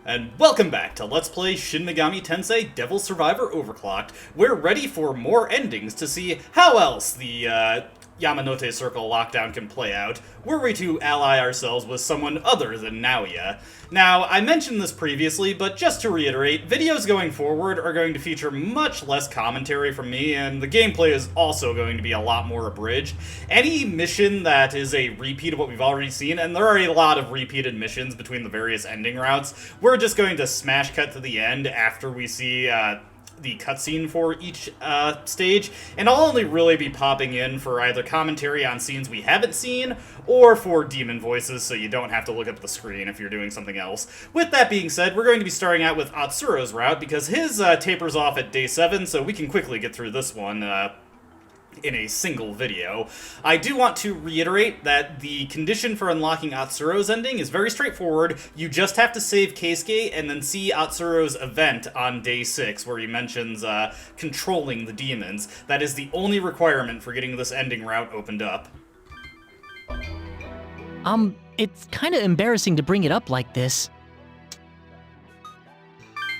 And welcome back to Let's Play Shin Megami Tensei Devil Survivor Overclocked. We're ready for more endings to see how else the Yamanote Circle lockdown can play out, were we to ally ourselves with someone other than Naoya. Now, I mentioned this previously, but just to reiterate, videos going forward are going to feature much less commentary from me, and the gameplay is also going to be a lot more abridged. Any mission that is a repeat of what we've already seen, and there are a lot of repeated missions between the various ending routes, we're just going to smash cut to the end after we see the cutscene for each stage, and I'll only really be popping in for either commentary on scenes we haven't seen, or for demon voices, so you don't have to look up the screen if you're doing something else. With that being said, we're going to be starting out with Atsuro's route, because his tapers off at day 7, so we can quickly get through this one in a single video. I do want to reiterate that the condition for unlocking Atsuro's ending is very straightforward. You just have to save Keisuke and then see Atsuro's event on day 6 where he mentions controlling the demons. That is the only requirement for getting this ending route opened up. It's kind of embarrassing to bring it up like this.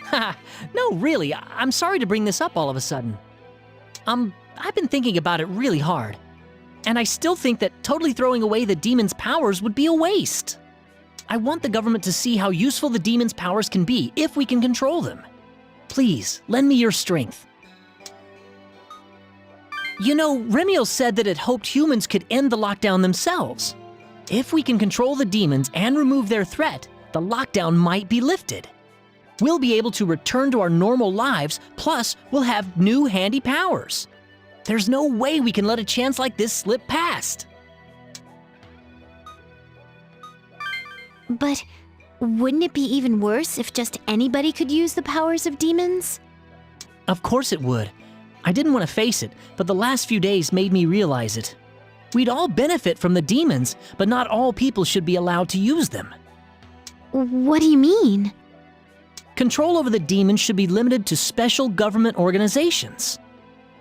Ha, no, really, I'm sorry to bring this up all of a sudden. I've been thinking about it really hard, and I still think that totally throwing away the demon's powers would be a waste. I want the government to see how useful the demon's powers can be if we can control them. Please, lend me your strength. You know, Remio said that it hoped humans could end the lockdown themselves. If we can control the demons and remove their threat, the lockdown might be lifted. We'll be able to return to our normal lives, plus we'll have new handy powers. There's no way we can let a chance like this slip past. But wouldn't it be even worse if just anybody could use the powers of demons? Of course it would. I didn't want to face it, but the last few days made me realize it. We'd all benefit from the demons, but not all people should be allowed to use them. What do you mean? Control over the demons should be limited to special government organizations.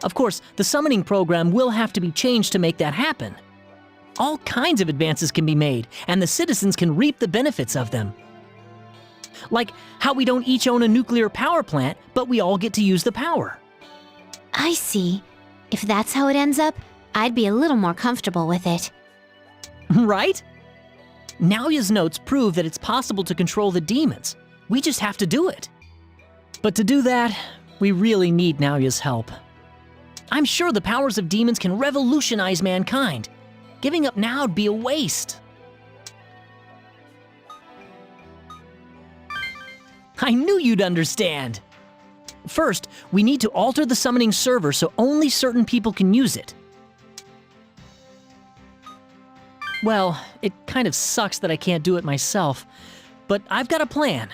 Of course, the summoning program will have to be changed to make that happen. All kinds of advances can be made, and the citizens can reap the benefits of them. Like how we don't each own a nuclear power plant, but we all get to use the power. I see. If that's how it ends up, I'd be a little more comfortable with it. Right? Naoya's notes prove that it's possible to control the demons. We just have to do it. But to do that, we really need Naoya's help. I'm sure the powers of demons can revolutionize mankind. Giving up now would be a waste. I knew you'd understand. First, we need to alter the summoning server so only certain people can use it. Well, it kind of sucks that I can't do it myself, but I've got a plan.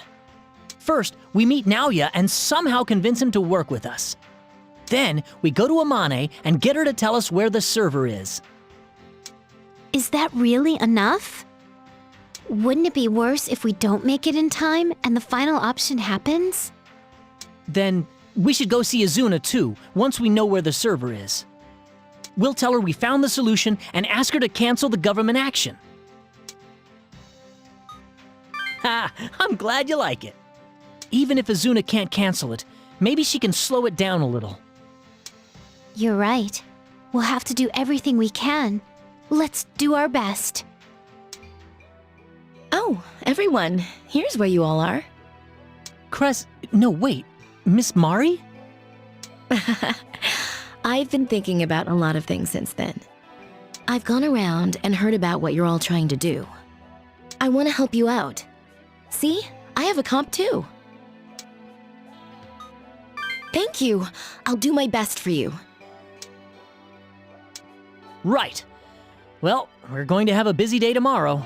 First, we meet Naoya and somehow convince him to work with us. Then, we go to Amane and get her to tell us where the server is. Is that really enough? Wouldn't it be worse if we don't make it in time and the final option happens? Then, we should go see Azuna too, once we know where the server is. We'll tell her we found the solution and ask her to cancel the government action. Ha! I'm glad you like it. Even if Azuna can't cancel it, maybe she can slow it down a little. You're right. We'll have to do everything we can. Let's do our best. Oh, everyone, here's where you all are. No, wait, Miss Mari? I've been thinking about a lot of things since then. I've gone around and heard about what you're all trying to do. I want to help you out. See, I have a comp too. Thank you. I'll do my best for you. Right. Well, we're going to have a busy day tomorrow.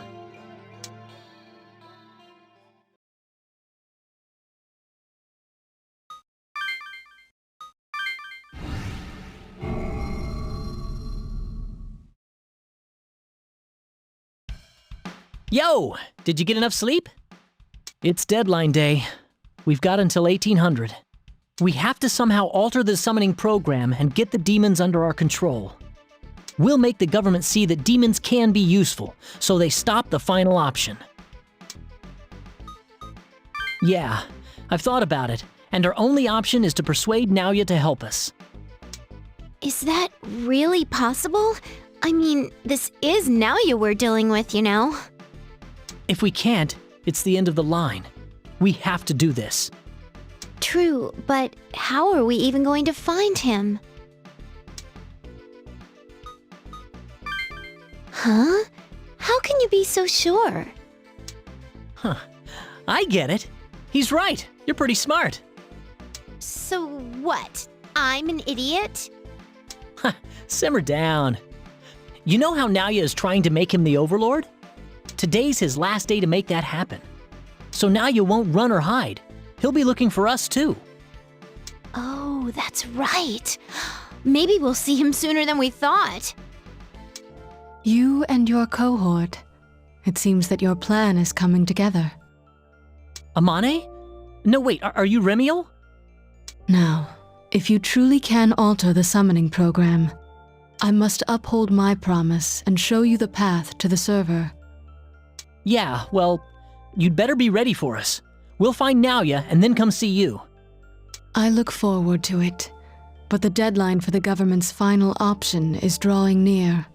Yo! Did you get enough sleep? It's deadline day. We've got until 1800. We have to somehow alter the summoning program and get the demons under our control. We'll make the government see that demons can be useful, so they stop the final option. Yeah, I've thought about it, and our only option is to persuade Naoya to help us. Is that really possible? I mean, this is Naoya we're dealing with, you know? If we can't, it's the end of the line. We have to do this. True, but how are we even going to find him? Huh? How can you be so sure? I get it. He's right. You're pretty smart. So what? I'm an idiot? Simmer down. You know how Naoya is trying to make him the Overlord? Today's his last day to make that happen. So Naoya won't run or hide. He'll be looking for us too. Oh, that's right. Maybe we'll see him sooner than we thought. You and your cohort. It seems that your plan is coming together. Amane? No, wait, are you Remiel? Now, if you truly can alter the summoning program, I must uphold my promise and show you the path to the server. Yeah, well, you'd better be ready for us. We'll find Naoya and then come see you. I look forward to it, but the deadline for the government's final option is drawing near.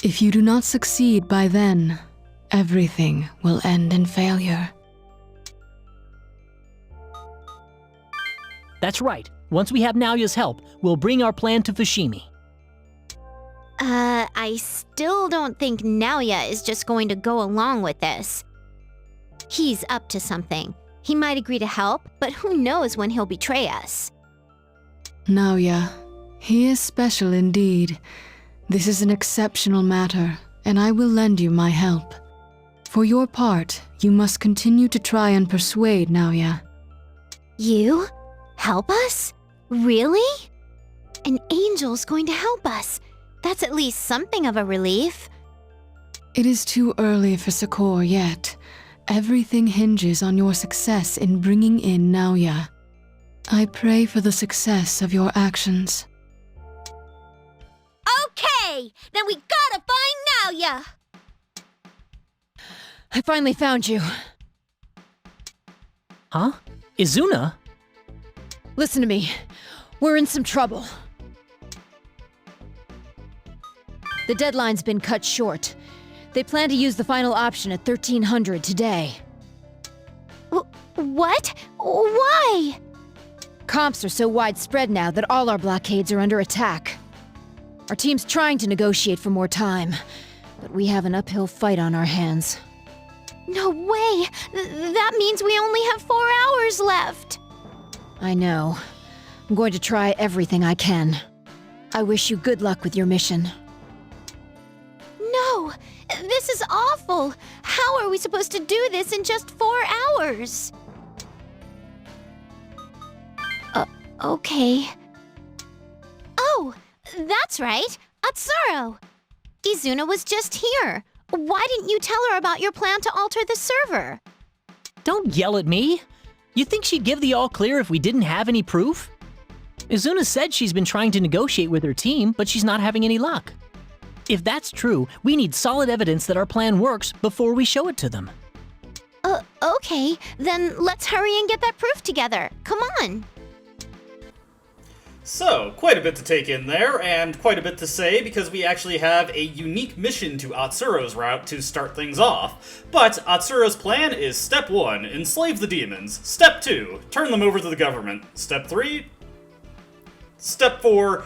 If you do not succeed by then, everything will end in failure. That's right. Once we have Naoya's help, we'll bring our plan to Fushimi. I still don't think Naoya is just going to go along with this. He's up to something. He might agree to help, but who knows when he'll betray us. Naoya, he is special indeed. This is an exceptional matter, and I will lend you my help. For your part, you must continue to try and persuade Naoya. You? Help us? Really? An angel's going to help us. That's at least something of a relief. It is too early for Sakor yet. Everything hinges on your success in bringing in Naoya. I pray for the success of your actions. Okay, then we gotta find Naoya! I finally found you. Huh? Izuna? Listen to me. We're in some trouble. The deadline's been cut short. They plan to use the final option at 1300 today. What? Why? Comps are so widespread now that all our blockades are under attack. Our team's trying to negotiate for more time, but we have an uphill fight on our hands. No way! That means we only have 4 hours left! I know. I'm going to try everything I can. I wish you good luck with your mission. No! This is awful! How are we supposed to do this in just 4 hours? Okay. Oh, that's right! Atsuro! Izuna was just here. Why didn't you tell her about your plan to alter the server? Don't yell at me. You think she'd give the all clear if we didn't have any proof? Izuna said she's been trying to negotiate with her team, but she's not having any luck. If that's true, we need solid evidence that our plan works before we show it to them. Okay, then let's hurry and get that proof together. Come on! So, quite a bit to take in there, and quite a bit to say, because we actually have a unique mission to Atsuro's route to start things off. But Atsuro's plan is Step 1, enslave the demons. Step 2, turn them over to the government. Step 3, Step 4,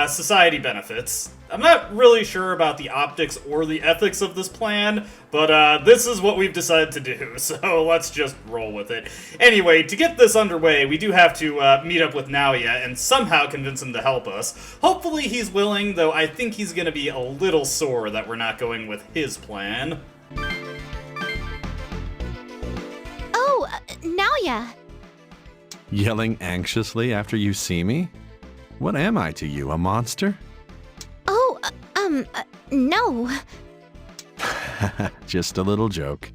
society benefits. I'm not really sure about the optics or the ethics of this plan, but this is what we've decided to do, so let's just roll with it. Anyway, to get this underway, we do have to meet up with Naoya and somehow convince him to help us. Hopefully he's willing, though I think he's gonna be a little sore that we're not going with his plan. Oh, Naoya! Yelling anxiously after you see me? What am I to you, a monster? Oh, no. Just a little joke.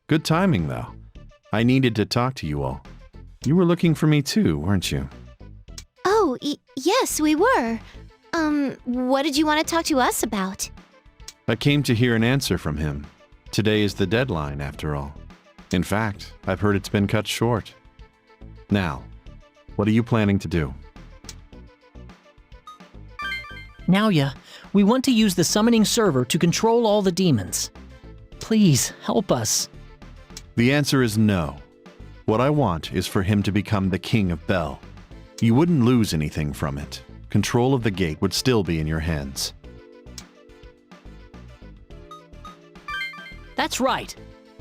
Good timing, though. I needed to talk to you all. You were looking for me too, weren't you? Oh, yes, we were. What did you want to talk to us about? I came to hear an answer from him. Today is the deadline, after all. In fact, I've heard it's been cut short. Now, what are you planning to do? Naoya, we want to use the summoning server to control all the demons. Please, help us. The answer is no. What I want is for him to become the King of Bel. You wouldn't lose anything from it. Control of the gate would still be in your hands. That's right.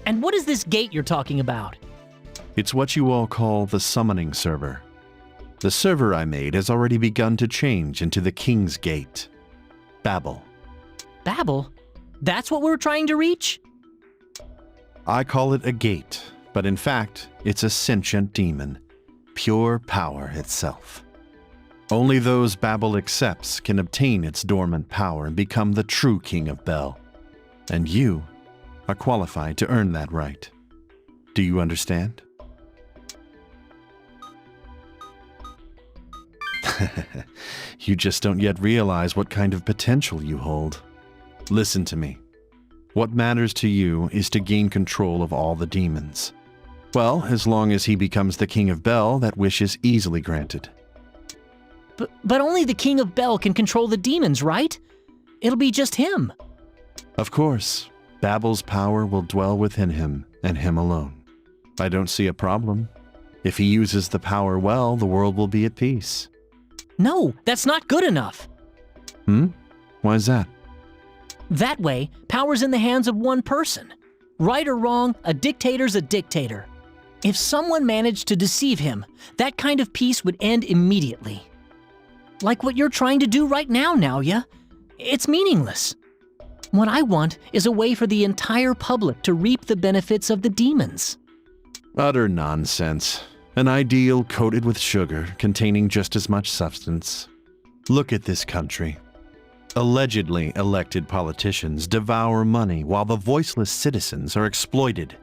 And what is this gate you're talking about? It's what you all call the summoning server. The server I made has already begun to change into the King's Gate. Babel. Babel? That's what we're trying to reach? I call it a gate, but in fact, it's a sentient demon. Pure power itself. Only those Babel accepts can obtain its dormant power and become the true King of Bel. And you are qualified to earn that right. Do you understand? You just don't yet realize what kind of potential you hold. Listen to me. What matters to you is to gain control of all the demons. Well, as long as he becomes the King of Bel, that wish is easily granted. But only the King of Bel can control the demons, right? It'll be just him. Of course. Babel's power will dwell within him, and him alone. I don't see a problem. If he uses the power well, the world will be at peace. No, that's not good enough. Why is that? That way, power's in the hands of one person. Right or wrong, a dictator's a dictator. If someone managed to deceive him, that kind of peace would end immediately. Like what you're trying to do right now, Naoya. It's meaningless. What I want is a way for the entire public to reap the benefits of the demons. Utter nonsense. An ideal coated with sugar, containing just as much substance. Look at this country. Allegedly elected politicians devour money while the voiceless citizens are exploited.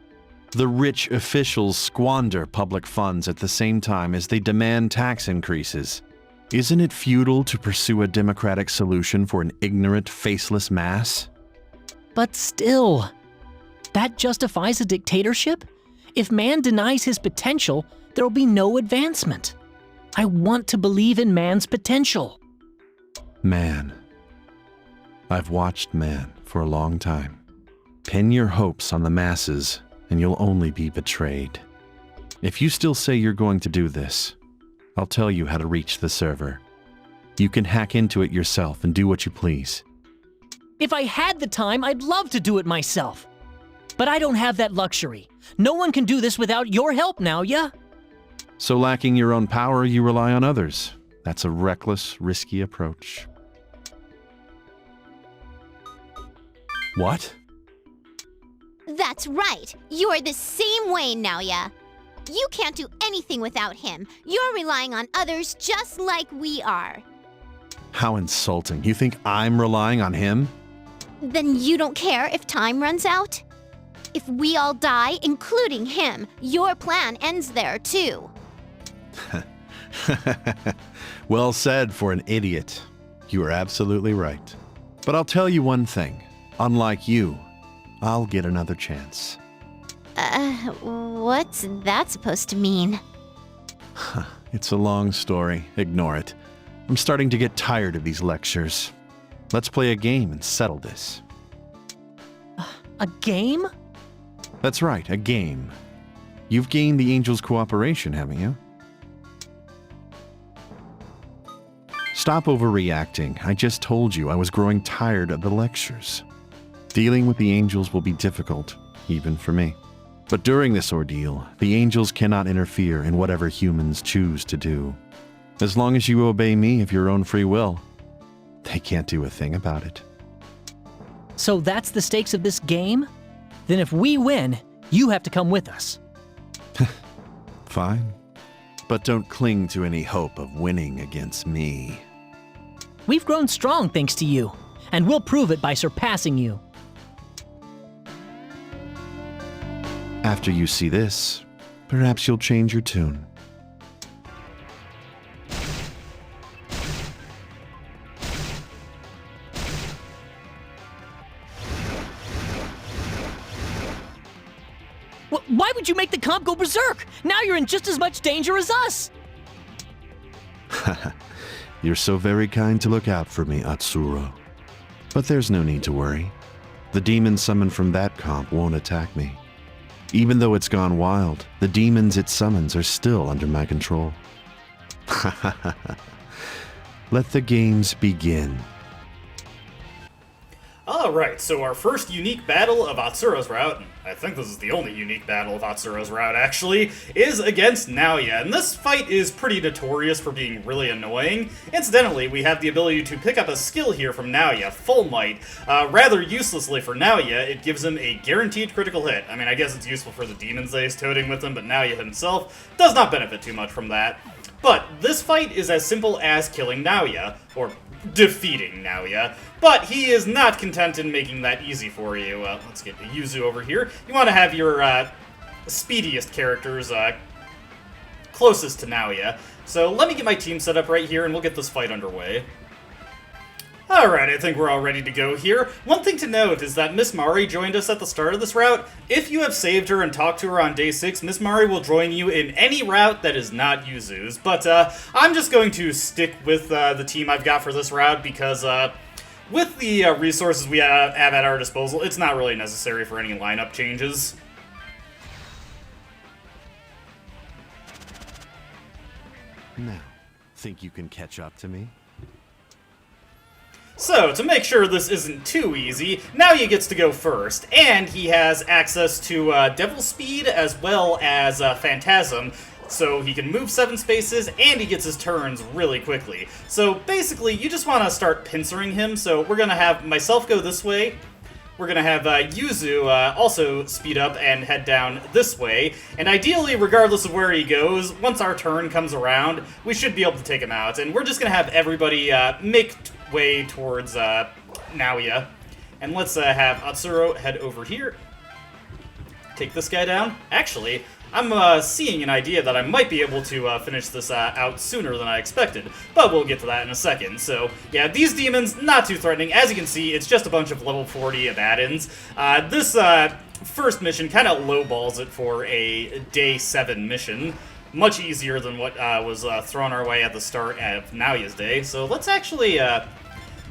The rich officials squander public funds at the same time as they demand tax increases. Isn't it futile to pursue a democratic solution for an ignorant, faceless mass? But still, that justifies a dictatorship? If man denies his potential, there'll be no advancement. I want to believe in man's potential. Man. I've watched man for a long time. Pin your hopes on the masses, and you'll only be betrayed. If you still say you're going to do this, I'll tell you how to reach the server. You can hack into it yourself and do what you please. If I had the time, I'd love to do it myself. But I don't have that luxury. No one can do this without your help, Naoya. So lacking your own power, you rely on others. That's a reckless, risky approach. What? That's right. You're the same way, Naoya. You can't do anything without him. You're relying on others just like we are. How insulting. You think I'm relying on him? Then you don't care if time runs out? If we all die, including him, your plan ends there too. Well said for an idiot. You are absolutely right. But I'll tell you one thing. Unlike you, I'll get another chance. What's that supposed to mean? It's a long story. Ignore it. I'm starting to get tired of these lectures. Let's play a game and settle this. A game? That's right, a game. You've gained the Angel's cooperation, haven't you? Stop overreacting. I just told you I was growing tired of the lectures. Dealing with the Angels will be difficult, even for me. But during this ordeal, the Angels cannot interfere in whatever humans choose to do. As long as you obey me of your own free will, they can't do a thing about it. So that's the stakes of this game? Then if we win, you have to come with us. Fine. But don't cling to any hope of winning against me. We've grown strong thanks to you, and we'll prove it by surpassing you. After you see this, perhaps you'll change your tune. Why would did you make the comp go berserk? Now you're in just as much danger as us! You're so very kind to look out for me, Atsuro. But there's no need to worry. The demons summoned from that comp won't attack me. Even though it's gone wild, the demons it summons are still under my control. Let the games begin. Alright, so our first unique battle of Atsuro's route, I think this is the only unique battle of Atsuro's route actually, is against Naoya, and this fight is pretty notorious for being really annoying. Incidentally, we have the ability to pick up a skill here from Naoya, Full Might. Rather uselessly for Naoya, it gives him a guaranteed critical hit. I mean, I guess it's useful for the demons that he's toting with him, but Naoya himself does not benefit too much from that. But this fight is as simple as killing Naoya, or defeating Naoya, but he is not content in making that easy for you. Let's get Yuzu over here. You want to have your speediest characters closest to Naoya. So let me get my team set up right here and we'll get this fight underway. Alright, I think we're all ready to go here. One thing to note is that Miss Mari joined us at the start of this route. If you have saved her and talked to her on day 6, Miss Mari will join you in any route that is not Yuzu's. But I'm just going to stick with the team I've got for this route because with the resources we have at our disposal, it's not really necessary for any lineup changes. Now, think you can catch up to me? So, to make sure this isn't too easy, Naoya gets to go first, and he has access to Devil Speed as well as Phantasm, so he can move 7 spaces, and he gets his turns really quickly. So basically, you just want to start pincering him, so we're going to have myself go this way, we're going to have Yuzu also speed up and head down this way, and ideally, regardless of where he goes, once our turn comes around, we should be able to take him out, and we're just going to have everybody make way towards Naoya. And let's have Atsuro head over here. Take this guy down. Actually, I'm seeing an idea that I might be able to finish this out sooner than I expected, but we'll get to that in a second. So, yeah, these demons, not too threatening. As you can see, it's just a bunch of level 40 add-ins. This first mission kind of lowballs it for a day 7 mission. Much easier than what was thrown our way at the start of Naoya's day. So let's actually,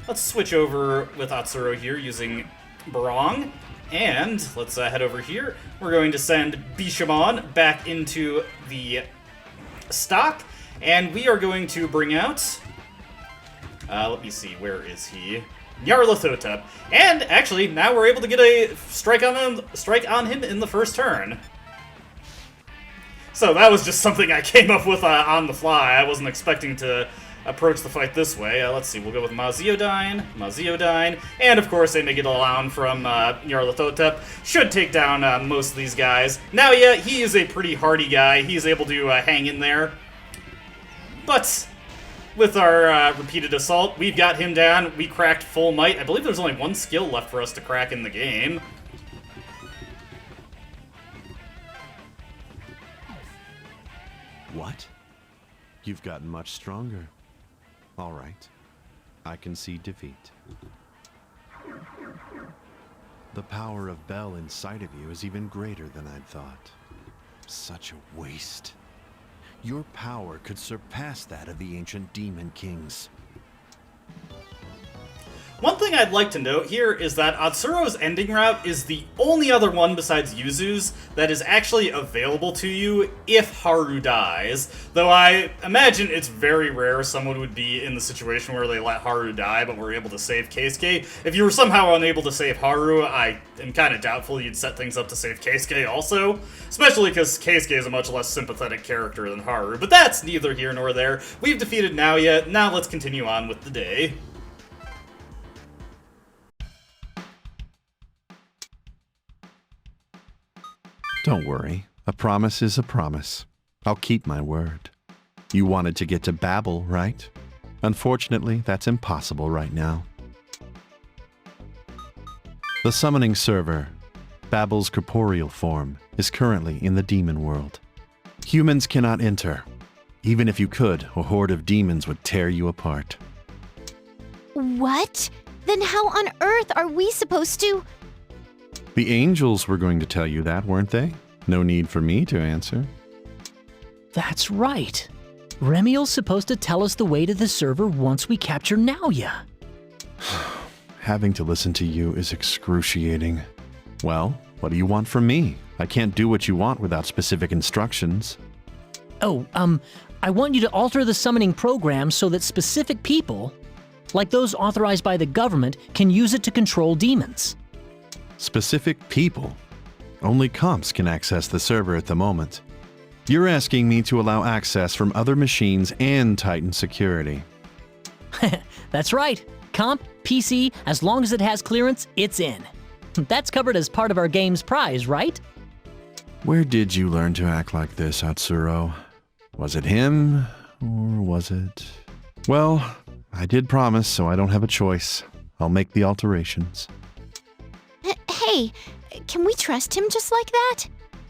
let's switch over with Atsuro here using Barong. And let's head over here. We're going to send Bishamon back into the stock. And we are going to bring out, let me see, where is he? Nyarlathotep. And actually, now we're able to get a strike on him in the first turn. So that was just something I came up with on the fly. I wasn't expecting to approach the fight this way. Let's see, we'll go with Maziodyne, and of course a Megidolaon from Nyarlathotep. Should take down most of these guys. Now, yeah, he is a pretty hardy guy. He's able to hang in there. But with our repeated assault, we've got him down. We cracked Full Might. I believe there's only one skill left for us to crack in the game. What? You've gotten much stronger. All right. I concede defeat. The power of Bel inside of you is even greater than I'd thought. Such a waste. Your power could surpass that of the ancient demon kings. One thing I'd like to note here is that Atsuro's ending route is the only other one besides Yuzu's that is actually available to you if Haru dies. Though I imagine it's very rare someone would be in the situation where they let Haru die but were able to save Keisuke. If you were somehow unable to save Haru, I am kind of doubtful you'd set things up to save Keisuke also. Especially because Keisuke is a much less sympathetic character than Haru. But that's neither here nor there. We've defeated Naoya, now let's continue on with the day. Don't worry. A promise is a promise. I'll keep my word. You wanted to get to Babel, right? Unfortunately, that's impossible right now. The summoning server, Babel's corporeal form, is currently in the demon world. Humans cannot enter. Even if you could, a horde of demons would tear you apart. What? Then how on earth are we supposed to... The angels were going to tell you that, weren't they? No need for me to answer. That's right. Remiel's supposed to tell us the way to the server once we capture Naoya. Having to listen to you is excruciating. Well, what do you want from me? I can't do what you want without specific instructions. Oh, I want you to alter the summoning program so that specific people, like those authorized by the government, can use it to control demons. Specific people? Only comps can access the server at the moment. You're asking me to allow access from other machines and Titan security. That's right. Comp, PC, as long as it has clearance, it's in. That's covered as part of our game's prize, right? Where did you learn to act like this, Atsuro? Was it him, or was it... Well, I did promise, so I don't have a choice. I'll make the alterations. Hey, can we trust him just like that?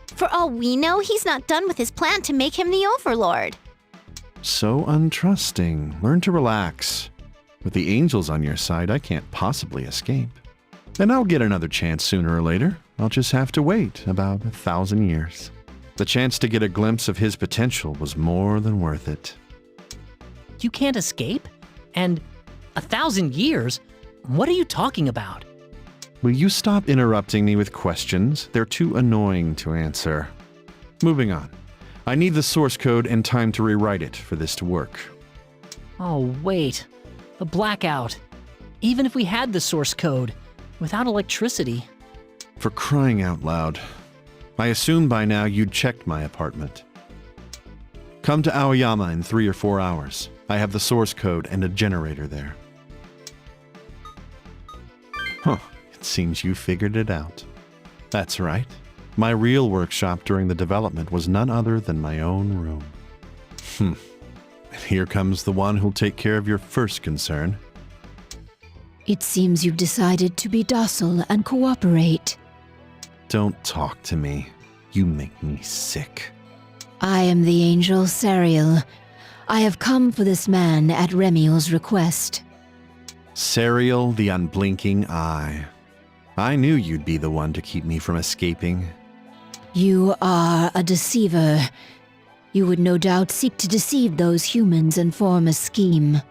For all we know, he's not done with his plan to make him the Overlord. So untrusting. Learn to relax. With the angels on your side, I can't possibly escape. And I'll get another chance sooner or later. I'll just have to wait about 1,000 years. The chance to get a glimpse of his potential was more than worth it. You can't escape? And 1,000 years? What are you talking about? Will you stop interrupting me with questions? They're too annoying to answer. Moving on. I need the source code and time to rewrite it for this to work. Oh, wait. The blackout. Even if we had the source code, without electricity. For crying out loud. I assume by now you'd checked my apartment. Come to Aoyama in 3 or 4 hours. I have the source code and a generator there. Huh, it seems you figured it out. That's right. My real workshop during the development was none other than my own room. And here comes the one who'll take care of your first concern. It seems you've decided to be docile and cooperate. Don't talk to me. You make me sick. I am the angel Sariel. I have come for this man at Remiel's request. Sariel, the unblinking eye. I knew you'd be the one to keep me from escaping. You are a deceiver. You would no doubt seek to deceive those humans and form a scheme.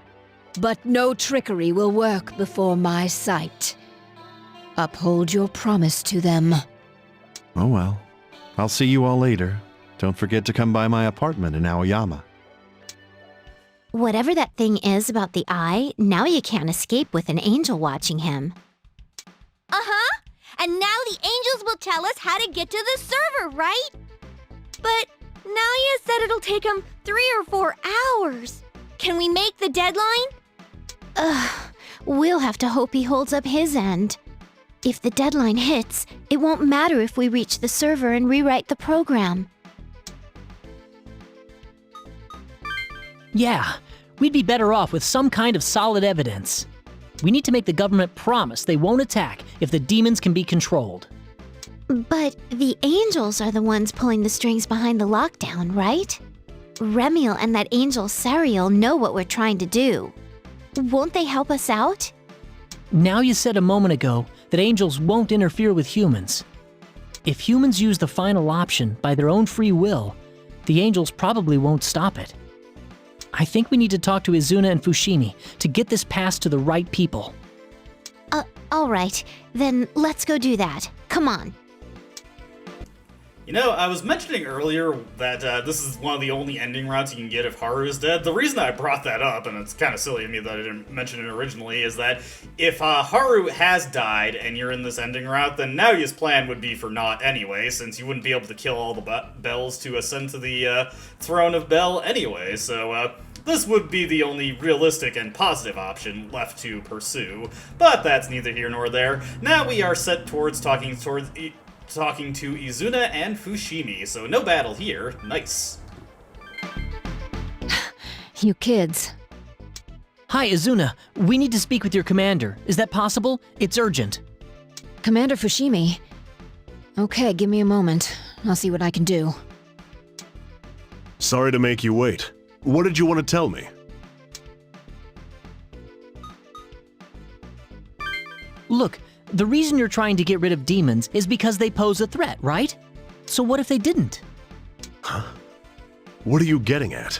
But no trickery will work before my sight. Uphold your promise to them. Oh well. I'll see you all later. Don't forget to come by my apartment in Aoyama. Whatever that thing is about the eye, now you can't escape with an angel watching him. Uh-huh. And now the angels will tell us how to get to the server, right? But Naoya said it'll take him 3 or 4 hours. Can we make the deadline? We'll have to hope he holds up his end. If the deadline hits, it won't matter if we reach the server and rewrite the program. Yeah, we'd be better off with some kind of solid evidence. We need to make the government promise they won't attack if the demons can be controlled. But the angels are the ones pulling the strings behind the lockdown, right? Remiel and that angel Sariel know what we're trying to do. Won't they help us out? Now you said a moment ago that angels won't interfere with humans. If humans use the final option by their own free will, the angels probably won't stop it. I think we need to talk to Izuna and Fushimi to get this passed to the right people. All right. Then let's go do that. Come on. You know, I was mentioning earlier that this is one of the only ending routes you can get if Haru is dead. The reason I brought that up, and it's kind of silly of me that I didn't mention it originally, is that if Haru has died and you're in this ending route, then Naoya's plan would be for naught anyway, since you wouldn't be able to kill all the bells to ascend to the throne of Bel anyway, so this would be the only realistic and positive option left to pursue. But that's neither here nor there. Now we are set towards talking to Izuna and Fushimi, so no battle here. Nice. You kids. Hi, Izuna. We need to speak with your commander. Is that possible? It's urgent. Commander Fushimi. Okay, give me a moment. I'll see what I can do. Sorry to make you wait. What did you want to tell me? Look, the reason you're trying to get rid of demons is because they pose a threat, right? So what if they didn't? What are you getting at?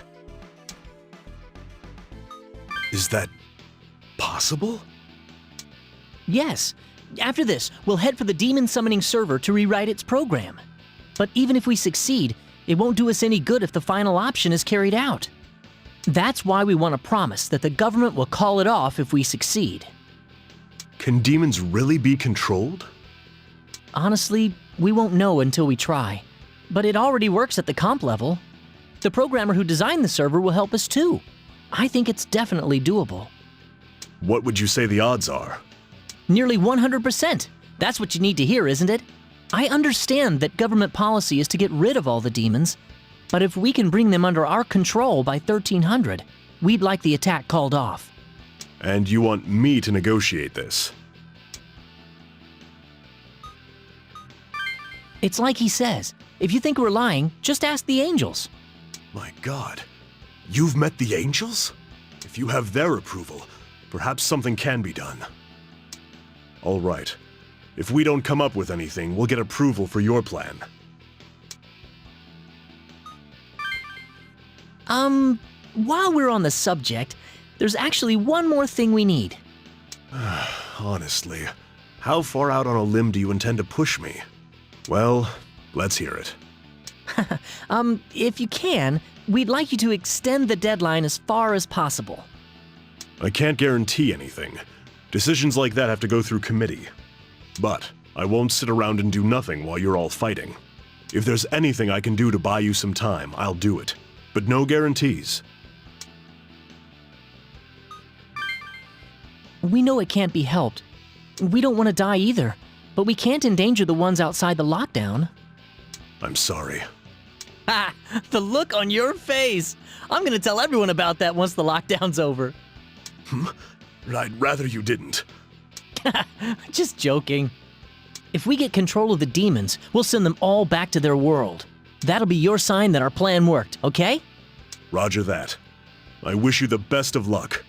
Is that possible? Yes. After this, we'll head for the demon summoning server to rewrite its program. But even if we succeed, it won't do us any good if the final option is carried out. That's why we want to promise that the government will call it off if we succeed. Can demons really be controlled? Honestly, we won't know until we try. But it already works at the comp level. The programmer who designed the server will help us too. I think it's definitely doable. What would you say the odds are? Nearly 100%. That's what you need to hear, isn't it? I understand that government policy is to get rid of all the demons, but if we can bring them under our control by 1300, we'd like the attack called off. And you want me to negotiate this? It's like he says, if you think we're lying, just ask the angels. My God, you've met the angels? If you have their approval, perhaps something can be done. All right. If we don't come up with anything, we'll get approval for your plan. While we're on the subject, there's actually one more thing we need. Honestly, how far out on a limb do you intend to push me? Well, let's hear it. If you can, we'd like you to extend the deadline as far as possible. I can't guarantee anything. Decisions like that have to go through committee. But I won't sit around and do nothing while you're all fighting. If there's anything I can do to buy you some time, I'll do it. But no guarantees. We know it can't be helped. We don't want to die either, but we can't endanger the ones outside the lockdown. I'm sorry. Ha! The look on your face! I'm gonna tell everyone about that once the lockdown's over. I'd rather you didn't. Just joking. If we get control of the demons, we'll send them all back to their world. That'll be your sign that our plan worked, okay? Roger that. I wish you the best of luck.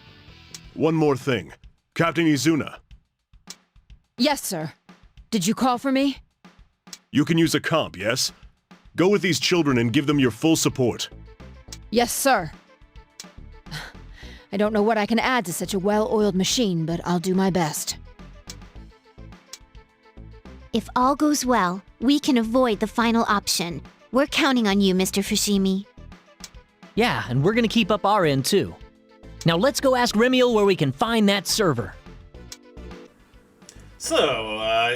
One more thing. Captain Izuna, Yes, sir. Did you call for me? you can use a comp, yes? Go with these children and give them your full support. Yes, sir. I don't know what I can add to such a well-oiled machine, but I'll do my best. If all goes well, we can avoid the final option. We're counting on you, Mr. Fushimi. Yeah, and we're gonna keep up our end too. Now let's go ask Remiel where we can find that server. So,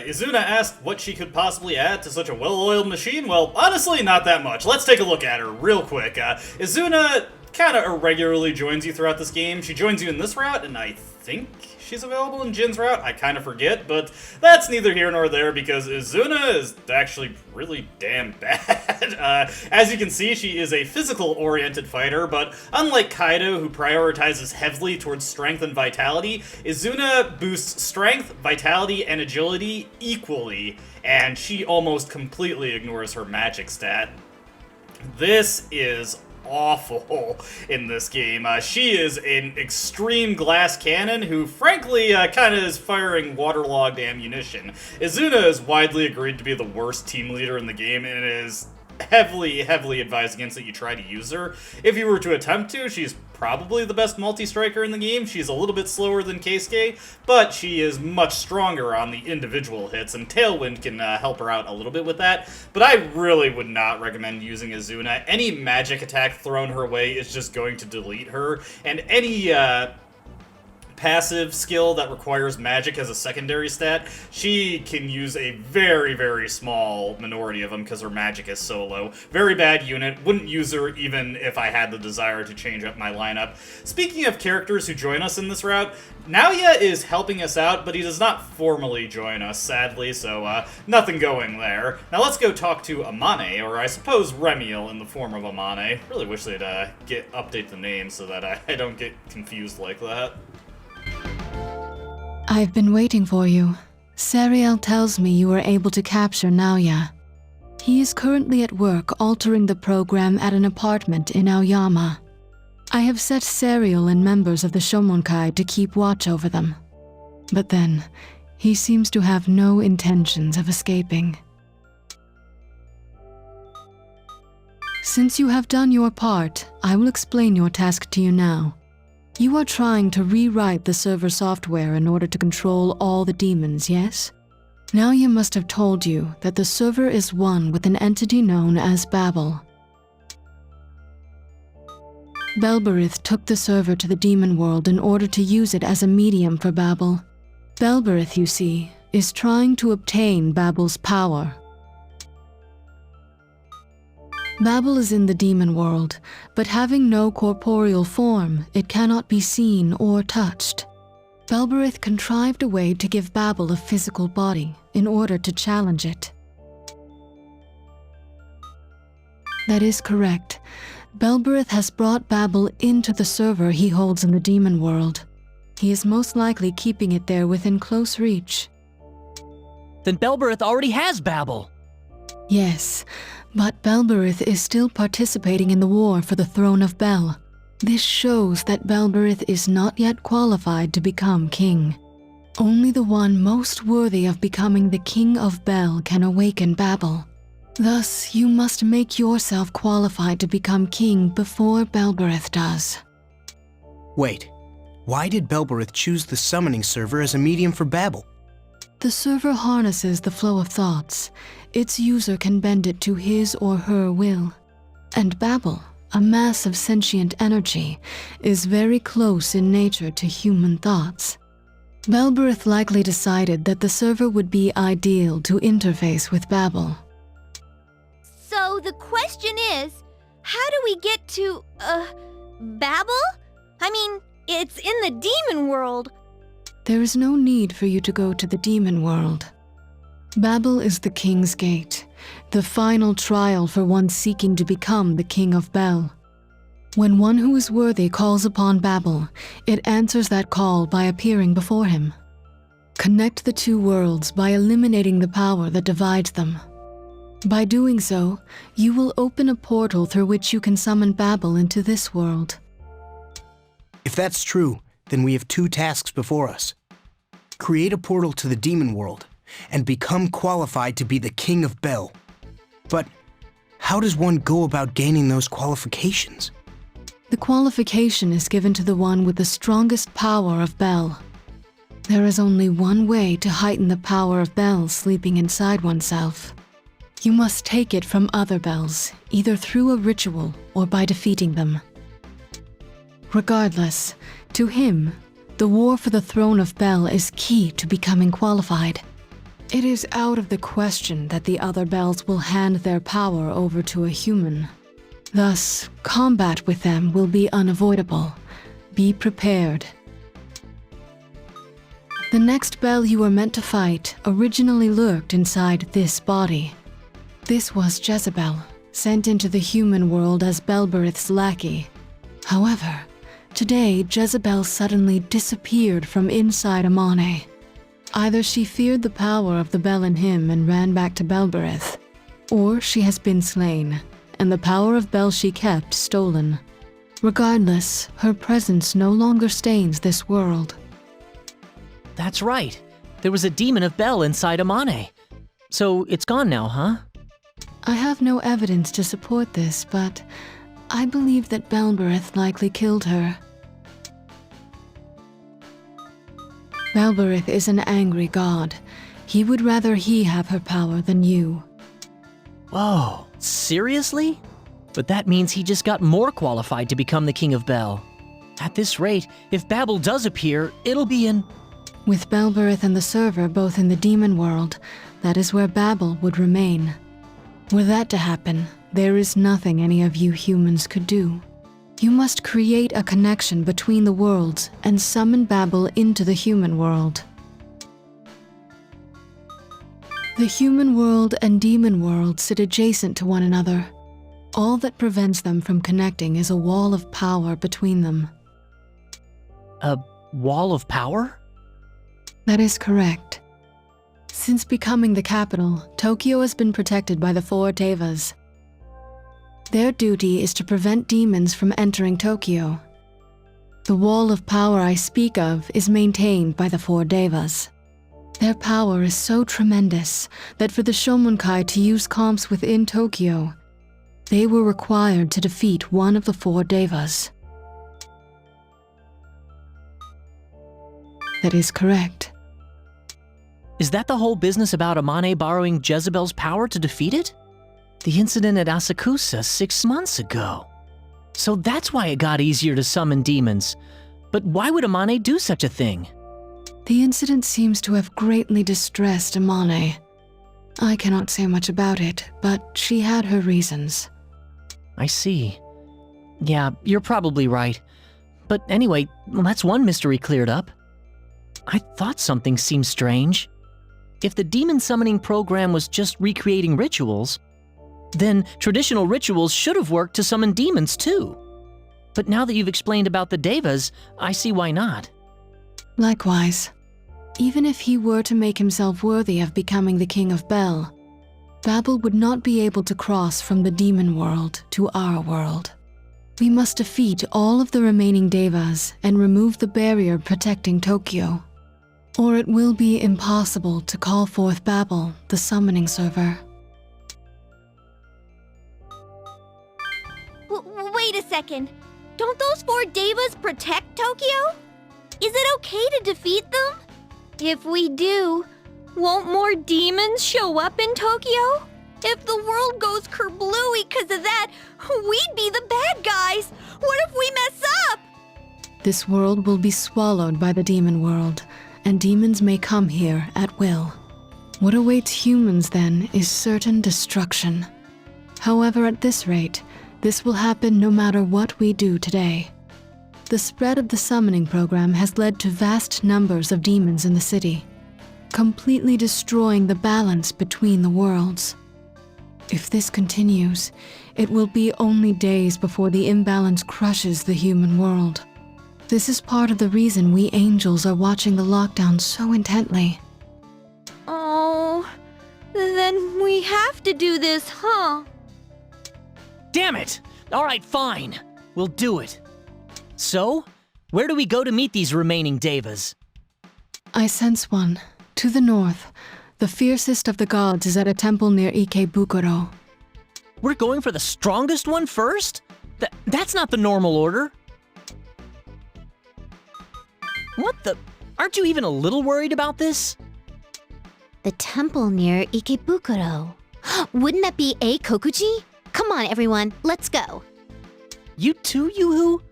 Izuna asked what she could possibly add to such a well-oiled machine. Well, honestly, not that much. Let's take a look at her real quick. Izuna kind of irregularly joins you throughout this game. She joins you in this route, and I think she's available in Jin's route. I kind of forget, but that's neither here nor there because Izuna is actually really damn bad. As you can see, she is a physical-oriented fighter, but unlike Kaido, who prioritizes heavily towards strength and vitality, Izuna boosts strength, vitality, and agility equally, and she almost completely ignores her magic stat. This is awful in this game. She is an extreme glass cannon who, frankly, kind of is firing waterlogged ammunition. Izuna is widely agreed to be the worst team leader in the game, and it is heavily advised against that you try to use her. If you were to attempt to, she's probably the best multi-striker in the game. She's a little bit slower than Keisuke, but she is much stronger on the individual hits, and Tailwind can help her out a little bit with that. But I really would not recommend using Izuna. Any magic attack thrown her way is just going to delete her, and any passive skill that requires magic as a secondary stat, she can use a very small minority of them because her magic is so low. Very bad unit. Wouldn't use her even if I had the desire to change up my lineup. Speaking of characters who join us in this route, Naoya is helping us out, but he does not formally join us, sadly, so nothing going there. Now let's go talk to Amane, or I suppose Remiel in the form of Amane. Really wish they'd update the name so that I don't get confused like that. I've been waiting for you. Sariel tells me you were able to capture Naoya. He is currently at work altering the program at an apartment in Aoyama. I have set Sariel and members of the Shomonkai to keep watch over them. But then, he seems to have no intentions of escaping. Since you have done your part, I will explain your task to you now. You are trying to rewrite the server software in order to control all the demons, yes? Naoya must have told you that the server is one with an entity known as Babel. Belberith took the server to the demon world in order to use it as a medium for Babel. Belberith, you see, is trying to obtain Babel's power. Babel is in the demon world, but having no corporeal form, it cannot be seen or touched. Belberith contrived a way to give Babel a physical body in order to challenge it. That is correct. Belberith has brought Babel into the server he holds in the demon world. He is most likely keeping it there within close reach. Then Belberith already has Babel. Yes, but Belberith is still participating in the war for the throne of Bel. This shows that Belberith is not yet qualified to become king. Only the one most worthy of becoming the king of Bel can awaken Babel. Thus, you must make yourself qualified to become king before Belberith does. Wait, why did Belberith choose the summoning server as a medium for Babel? The server harnesses the flow of thoughts. Its user can bend it to his or her will. And Babel, a mass of sentient energy, is very close in nature to human thoughts. Belberith likely decided that the server would be ideal to interface with Babel. So the question is, how do we get to, Babel? I mean, it's in the demon world. There is no need for you to go to the demon world. Babel is the king's gate, the final trial for one seeking to become the king of Bel. When one who is worthy calls upon Babel, it answers that call by appearing before him. Connect the two worlds by eliminating the power that divides them. By doing so, you will open a portal through which you can summon Babel into this world. If that's true, then we have two tasks before us. Create a portal to the demon world, and become qualified to be the king of Bel. But how does one go about gaining those qualifications? The qualification is given to the one with the strongest power of Bel. There is only one way to heighten the power of Bel sleeping inside oneself. You must take it from other Bels, either through a ritual or by defeating them. Regardless, to him, the war for the throne of Bel is key to becoming qualified. It is out of the question that the other Bels will hand their power over to a human. Thus, combat with them will be unavoidable. Be prepared. The next Bel you were meant to fight originally lurked inside this body. This was Jezebel, sent into the human world as Belberith's lackey. However, today Jezebel suddenly disappeared from inside Amane. Either she feared the power of the Bel in him and ran back to Belberith, or she has been slain, and the power of Bel she kept stolen. Regardless, her presence no longer stains this world. That's right. There was a demon of Bel inside Amane. So it's gone now, huh? I have no evidence to support this, but I believe that Belberith likely killed her. Belberith is an angry god. He would rather he have her power than you. Whoa, seriously? But that means he just got more qualified to become the king of Bel. At this rate, if Babel does appear, it'll be in... With Belberith and the server both in the demon world, that is where Babel would remain. Were that to happen, there is nothing any of you humans could do. You must create a connection between the worlds and summon Babel into the human world. The human world and demon world sit adjacent to one another. All that prevents them from connecting is a wall of power between them. A wall of power? That is correct. Since becoming the capital, Tokyo has been protected by the four Devas. Their duty is to prevent demons from entering Tokyo. The wall of power I speak of is maintained by the four Devas. Their power is so tremendous that for the Shomonkai to use comps within Tokyo, They were required to defeat one of the 4 devas. That is correct. Is that the whole business about Amane borrowing Jezebel's power to defeat it? The incident at Asakusa 6 months ago. So that's why it got easier to summon demons. But why would Amane do such a thing? The incident seems to have greatly distressed Amane. I cannot say much about it, but she had her reasons. I see. Yeah, you're probably right. But anyway, well, that's one mystery cleared up. I thought something seemed strange. If the demon summoning program was just recreating rituals, then traditional rituals should have worked to summon demons too. But now that you've explained about the devas, I see why not. Likewise, even if he were to make himself worthy of becoming the King of Bel, Babel would not be able to cross from the demon world to our world. We must defeat all of the remaining devas and remove the barrier protecting Tokyo, or it will be impossible to call forth Babel, the summoning server. Wait a second. Don't those 4 devas protect Tokyo? Is it okay to defeat them? If we do, won't more demons show up in Tokyo? If the world goes kerblooey because of that, we'd be the bad guys. What if we mess up? This world will be swallowed by the demon world, and demons may come here at will. What awaits humans then is certain destruction. However, at this rate, this will happen no matter what we do today. The spread of the summoning program has led to vast numbers of demons in the city, completely destroying the balance between the worlds. If this continues, it will be only days before the imbalance crushes the human world. This is part of the reason we angels are watching the lockdown so intently. Oh, then we have to do this, huh? Damn it! All right, fine. We'll do it. So, where do we go to meet these remaining devas? I sense one. To the north, the fiercest of the gods is at a temple near Ikebukuro. We're going for the strongest one first? That's not the normal order. What the? Aren't you even a little worried about this? The temple near Ikebukuro. Wouldn't that be a Kokuji? Come on, everyone, let's go. You too, Yoo-hoo?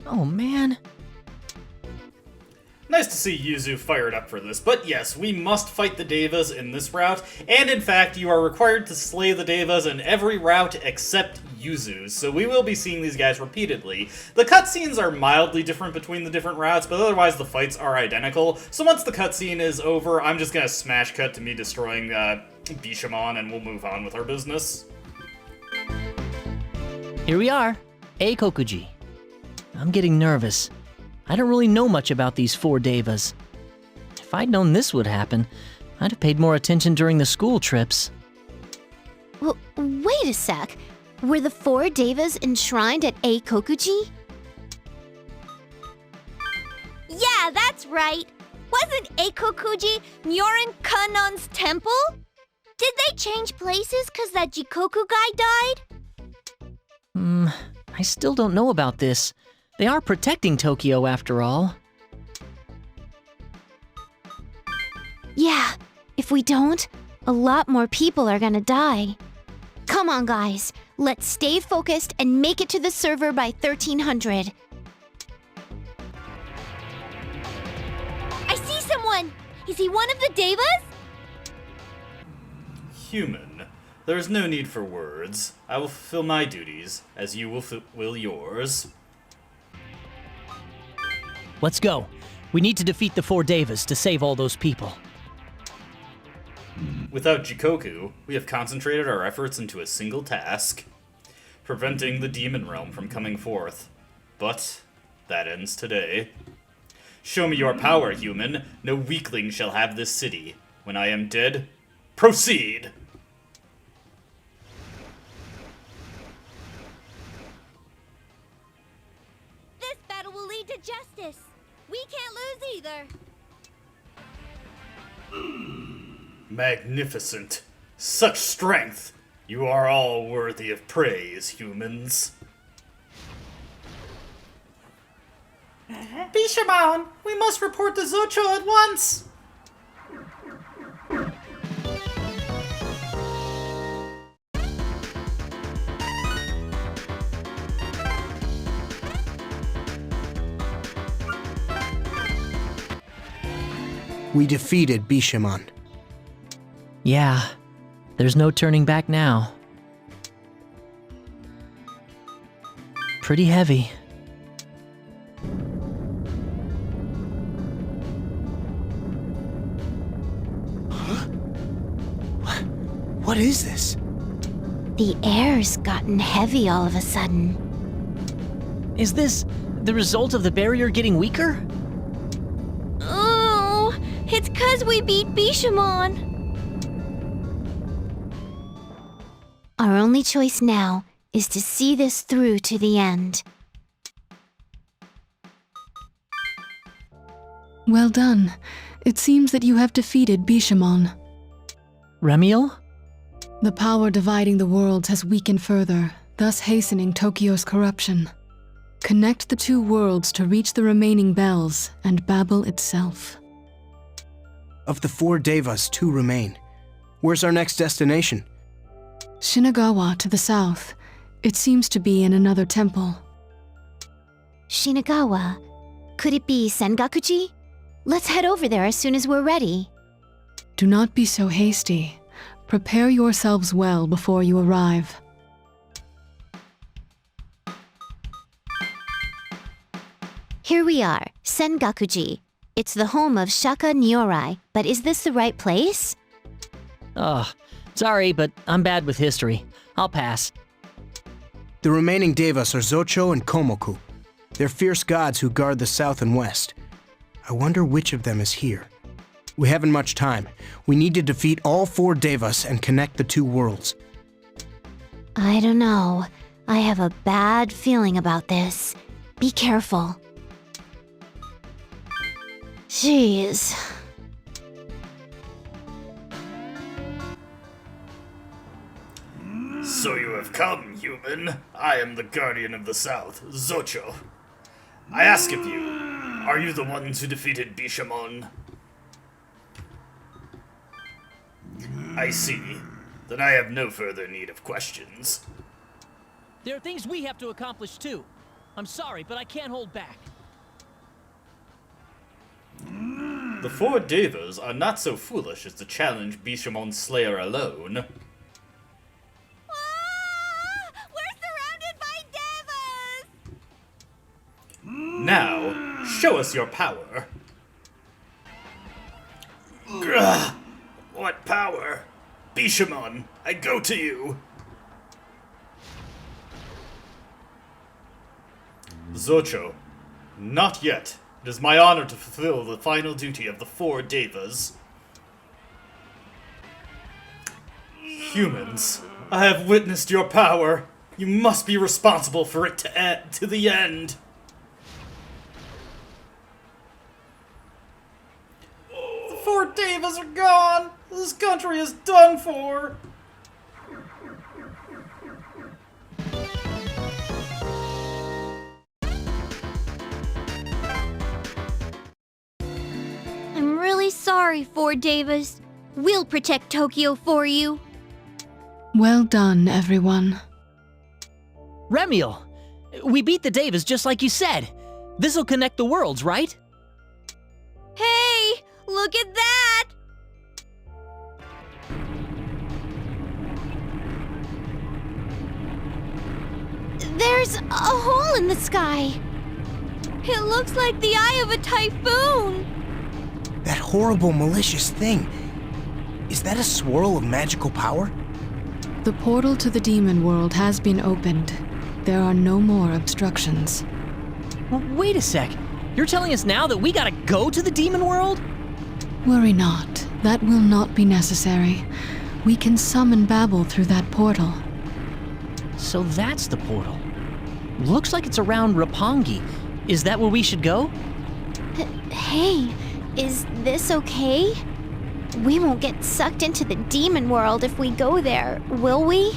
Oh, man. Nice to see Yuzu fired up for this, but yes, we must fight the devas in this route, and in fact, you are required to slay the devas in every route except Yuzu's, so we will be seeing these guys repeatedly. The cutscenes are mildly different between the different routes, but otherwise the fights are identical, so once the cutscene is over, I'm just gonna smash cut to me destroying Bishamon, and we'll move on with our business. Here we are, Kokuji. I'm getting nervous. I don't really know much about these 4 devas. If I'd known this would happen, I'd have paid more attention during the school trips. Well, wait a sec. Were the 4 devas enshrined at a Kokuji? Yeah, that's right. Wasn't Eikokuji Nyorin Kanon's temple? Did they change places because that Jikoku guy died? I still don't know about this. They are protecting Tokyo after all. Yeah, if we don't, a lot more people are gonna die. Come on, guys. Let's stay focused and make it to the server by 1300. I see someone! Is he one of the devas? Human. There is no need for words. I will fulfill my duties, as you will yours. Let's go. We need to defeat the 4 devas to save all those people. Without Jikoku, we have concentrated our efforts into a single task, preventing the demon realm from coming forth. But that ends today. Show me your power, human. No weakling shall have this city. When I am dead, proceed! This battle will lead to justice. We can't lose either. Magnificent. Such strength. You are all worthy of praise, humans. Bishamon, we must report to Zocho at once! We defeated Bishamon. Yeah, there's no turning back now. Pretty heavy. What is this? The air's gotten heavy all of a sudden. Is this the result of the barrier getting weaker? Oh, it's 'cause we beat Bishamon. Our only choice now is to see this through to the end. Well done. It seems that you have defeated Bishamon. Remiel? The power dividing the worlds has weakened further, thus hastening Tokyo's corruption. Connect the two worlds to reach the remaining bells and Babel itself. Of the 4 devas, 2 remain. Where's our next destination? Shinagawa to the south. It seems to be in another temple. Shinagawa. Could it be Sengakuji? Let's head over there as soon as we're ready. Do not be so hasty. Prepare yourselves well before you arrive. Here we are, Sengakuji. It's the home of Shaka Nyorai, but is this the right place? Ugh, sorry, but I'm bad with history. I'll pass. The remaining devas are Zocho and Komoku. They're fierce gods who guard the south and west. I wonder which of them is here. We haven't much time. We need to defeat all 4 devas and connect the 2 worlds. I don't know. I have a bad feeling about this. Be careful. Jeez. So you have come, human. I am the guardian of the south, Zocho. I ask of you, are you the ones who defeated Bishamon? I see. Then I have no further need of questions. There are things we have to accomplish too. I'm sorry, but I can't hold back. The 4 devas are not so foolish as to challenge Bishamon's slayer alone. We're surrounded by devas! Now, show us your power. Ugh, what power? Bishamon, I go to you. Zocho, not yet. It is my honor to fulfill the final duty of the 4 devas. Humans, I have witnessed your power. You must be responsible for it to the end. The 4 devas are gone. This country is done for. I'm really sorry, 4 devas. We'll protect Tokyo for you. Well done, everyone. Remiel! We beat the Devas just like you said. This'll connect the worlds, right? Hey, look at that! There's a hole in the sky. It looks like the eye of a typhoon. That horrible, malicious thing. Is that a swirl of magical power? The portal to the demon world has been opened. There are no more obstructions. Wait a sec. You're telling us now that we gotta go to the demon world? Worry not. That will not be necessary. We can summon Babel through that portal. So that's the portal. Looks like it's around Roppongi. Is that where we should go? Hey, is this okay? We won't get sucked into the demon world if we go there, will we?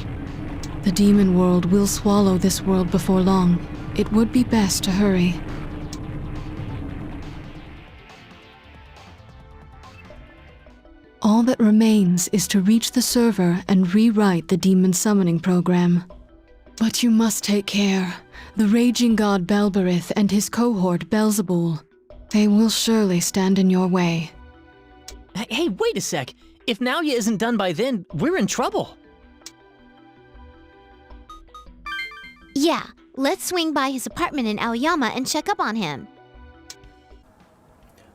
The demon world will swallow this world before long. It would be best to hurry. All that remains is to reach the server and rewrite the demon summoning program. But you must take care. The raging god Belberith and his cohort Belzebul. They will surely stand in your way. Hey, wait a sec. If Naoya isn't done by then, we're in trouble. Yeah, let's swing by his apartment in Aoyama and check up on him.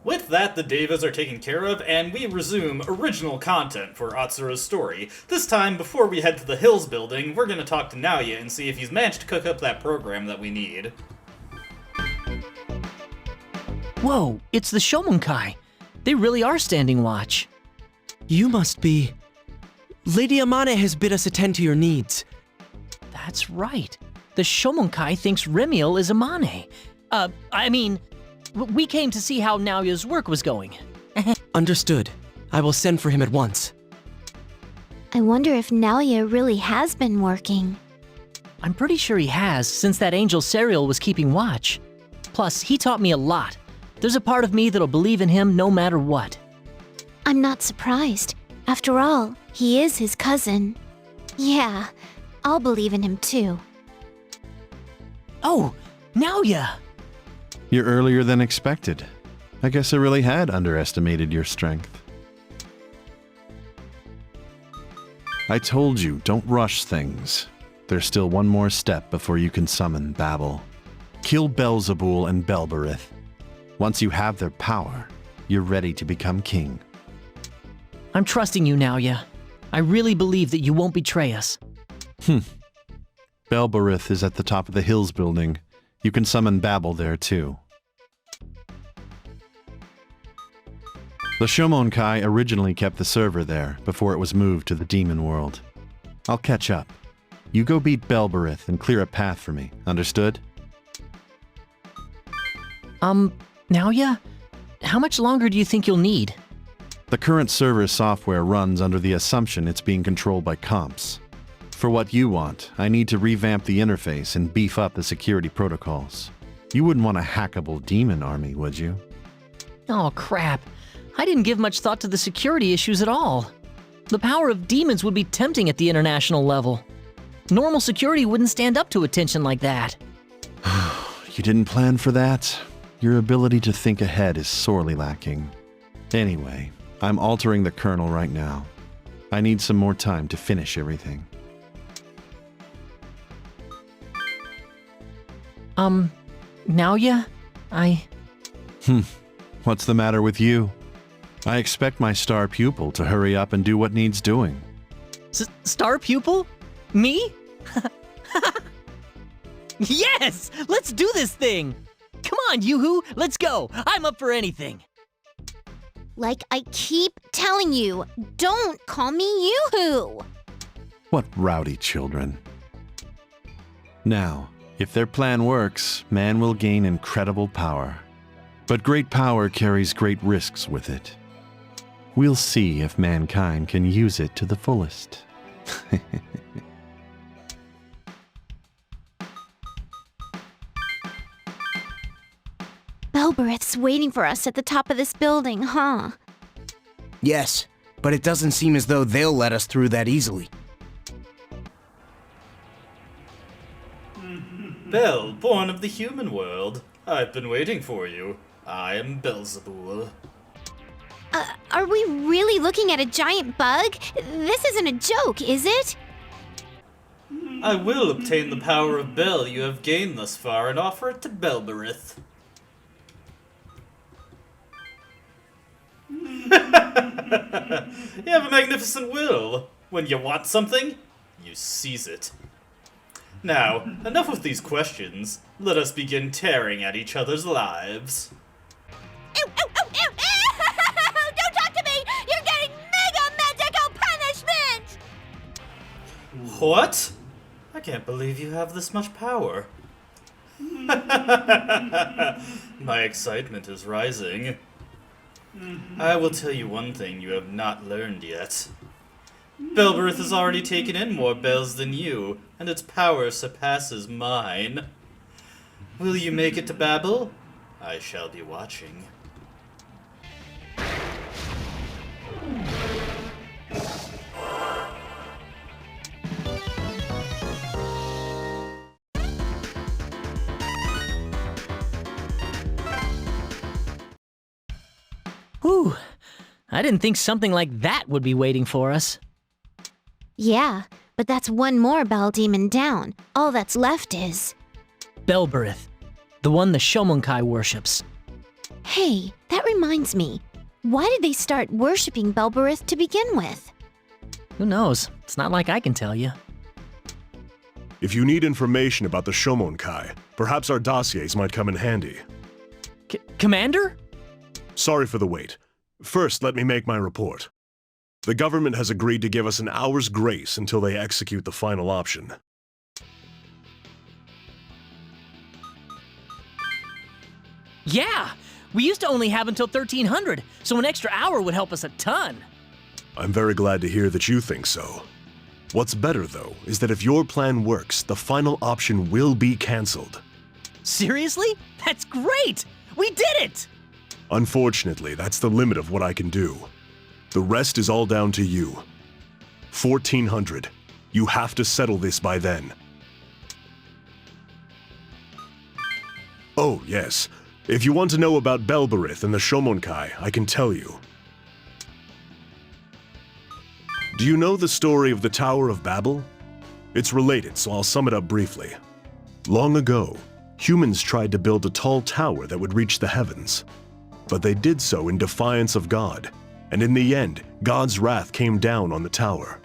With that, the Devas are taken care of, and we resume original content for Atsuro's story. This time, before we head to the Hills building, we're gonna talk to Naoya and see if he's managed to cook up that program that we need. Whoa, it's the Shomonkai. They really are standing watch. You must be... Lady Amane has bid us attend to your needs. That's right. The Shomonkai thinks Remiel is Amane. We came to see how Naoya's work was going. Understood. I will send for him at once. I wonder if Naoya really has been working. I'm pretty sure he has, since that angel Serial was keeping watch. Plus, he taught me a lot. There's a part of me that'll believe in him no matter what. I'm not surprised. After all, he is his cousin. Yeah, I'll believe in him too. Oh, Naoya! You're earlier than expected. I guess I really had underestimated your strength. I told you, don't rush things. There's still one more step before you can summon Babel. Kill Belzebul and Belberith. Once you have their power, you're ready to become king. I'm trusting you, Naoya. I really believe that you won't betray us. Belberith is at the top of the Hills building. You can summon Babel there too. The Shomonkai originally kept the server there before it was moved to the demon world. I'll catch up. You go beat Belberith and clear a path for me, understood? Naoya? How much longer do you think you'll need? The current server software runs under the assumption it's being controlled by comps. For what you want, I need to revamp the interface and beef up the security protocols. You wouldn't want a hackable demon army, would you? Oh, crap. I didn't give much thought to the security issues at all. The power of demons would be tempting at the international level. Normal security wouldn't stand up to attention like that. You didn't plan for that? Your ability to think ahead is sorely lacking. Anyway, I'm altering the kernel right now. I need some more time to finish everything. Naoya? What's the matter with you? I expect my star pupil to hurry up and do what needs doing. Star pupil? Me? Yes! Let's do this thing! Come on, Yoo-hoo, let's go! I'm up for anything! Like I keep telling you, don't call me Yoo-hoo! What rowdy children. Now, if their plan works, man will gain incredible power. But great power carries great risks with it. We'll see if mankind can use it to the fullest. Belberith's waiting for us at the top of this building, huh? Yes, but it doesn't seem as though they'll let us through that easily. Bel, born of the human world. I've been waiting for you. I am Belzebul. Are we really looking at a giant bug? This isn't a joke, is it? I will obtain the power of Bel you have gained thus far and offer it to Belberith. You have a magnificent will. When you want something, you seize it. Now, enough with these questions. Let us begin tearing at each other's lives. Ew, ew, ew, ew, ew! Don't talk to me! You're getting mega medical punishment! What? I can't believe you have this much power. My excitement is rising. I will tell you one thing you have not learned yet. Belberith has already taken in more bells than you, and its power surpasses mine. Will you make it to Babel? I shall be watching. Whew. I didn't think something like that would be waiting for us. Yeah, but that's one more bell demon down. All that's left is... Belberith, the one the Shomonkai worships. Hey, that reminds me. Why did they start worshipping Belberith to begin with? Who knows? It's not like I can tell you. If you need information about the Shomonkai, perhaps our dossiers might come in handy. Commander? Sorry for the wait. First, let me make my report. The government has agreed to give us an hour's grace until they execute the final option. Yeah! We used to only have until 1300, so an extra hour would help us a ton. I'm very glad to hear that you think so. What's better, though, is that if your plan works, the final option will be cancelled. Seriously? That's great! We did it! Unfortunately, that's the limit of what I can do. The rest is all down to you. 1400. You have to settle this by then. Oh, yes. If you want to know about Belberith and the Shomonkai, I can tell you. Do you know the story of the Tower of Babel? It's related, so I'll sum it up briefly. Long ago, humans tried to build a tall tower that would reach the heavens. But they did so in defiance of God, and in the end, God's wrath came down on the tower.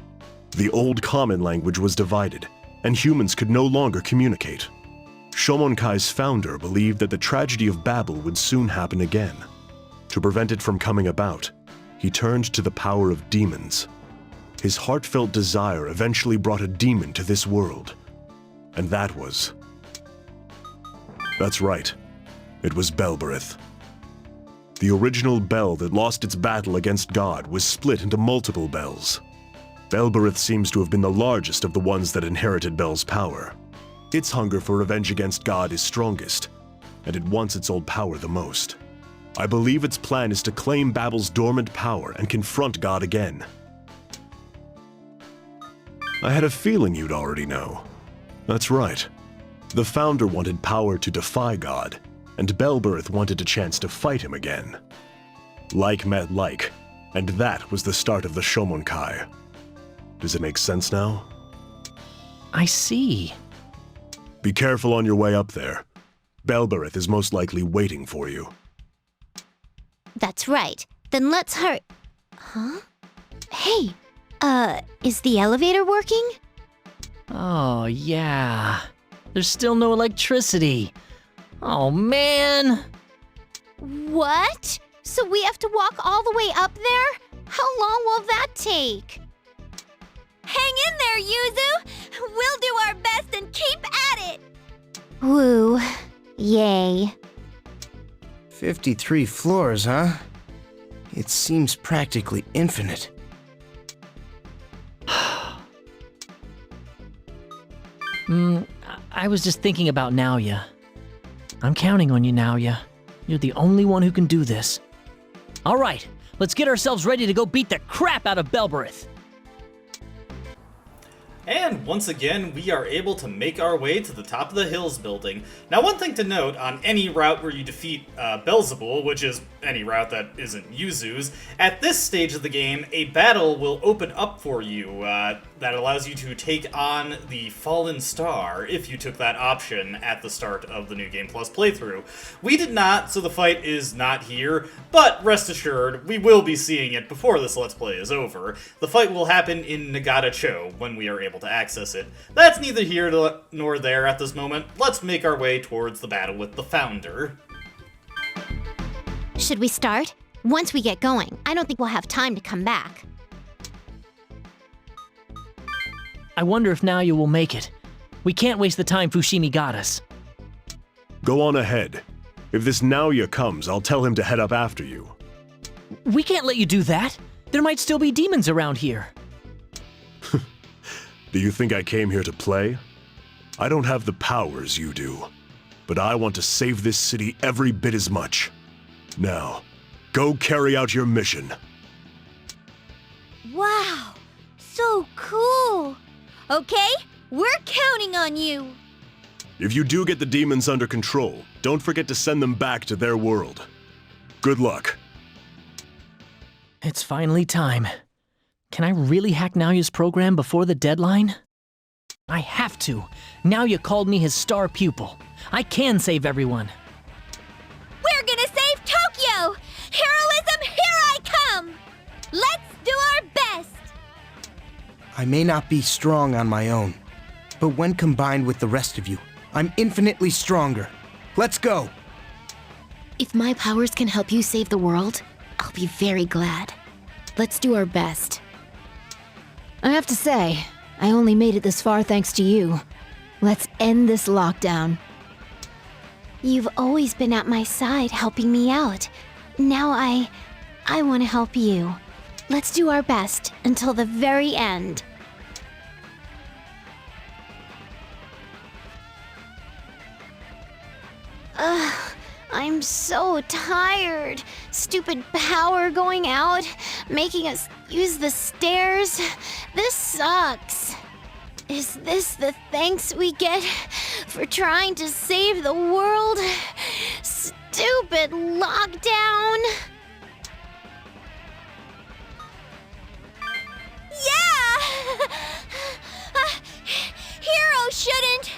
The old common language was divided, and humans could no longer communicate. Shomonkai's founder believed that the tragedy of Babel would soon happen again. To prevent it from coming about, he turned to the power of demons. His heartfelt desire eventually brought a demon to this world. And that was... That's right. It was Belberith. The original bell that lost its battle against God was split into multiple bells. Belberith seems to have been the largest of the ones that inherited Bel's power. Its hunger for revenge against God is strongest, and it wants its old power the most. I believe its plan is to claim Babel's dormant power and confront God again. I had a feeling you'd already know. That's right. The founder wanted power to defy God, and Belberith wanted a chance to fight him again. Like met like, and that was the start of the Shomonkai. Does it make sense now? I see. Be careful on your way up there. Belberith is most likely waiting for you. That's right. Then let's hurry. Huh? Hey, is the elevator working? Oh, yeah. There's still no electricity. Oh, man. What? So we have to walk all the way up there? How long will that take? Hang in there, Yuzu! We'll do our best and keep at it! Woo. Yay. 53 floors, huh? It seems practically infinite. I was just thinking about Naoya. I'm counting on you, Naoya. You're the only one who can do this. All right, let's get ourselves ready to go beat the crap out of Belberith. And once again, we are able to make our way to the top of the hills building. Now, one thing to note, on any route where you defeat Belzebul, which is any route that isn't Yuzu's, at this stage of the game, a battle will open up for you that allows you to take on the Fallen Star, if you took that option at the start of the New Game Plus playthrough. We did not, so the fight is not here, but rest assured, we will be seeing it before this Let's Play is over. The fight will happen in Nagata-cho when we are able to access it. That's neither here nor there at this moment. Let's make our way towards the battle with the Founder. Should we start? Once we get going, I don't think we'll have time to come back. I wonder if Naoya will make it. We can't waste the time Fushimi got us. Go on ahead. If this Naoya comes, I'll tell him to head up after you. We can't let you do that. There might still be demons around here. Do you think I came here to play? I don't have the powers you do, but I want to save this city every bit as much. Now, go carry out your mission. Wow, so cool. Okay, we're counting on you. If you do get the demons under control, don't forget to send them back to their world. Good luck. It's finally time. Can I really hack Naoya's program before the deadline? I have to. Naoya called me his star pupil. I can save everyone. We're gonna save Tokyo! Heroism, here I come! Let's do our best! I may not be strong on my own, but when combined with the rest of you, I'm infinitely stronger. Let's go! If my powers can help you save the world, I'll be very glad. Let's do our best. I have to say, I only made it this far thanks to you. Let's end this lockdown. You've always been at my side helping me out. Now I want to help you. Let's do our best until the very end. Ugh, I'm so tired. Stupid power going out, making us use the stairs. This sucks. Is this the thanks we get for trying to save the world? Stupid lockdown. Yeah! Heroes shouldn't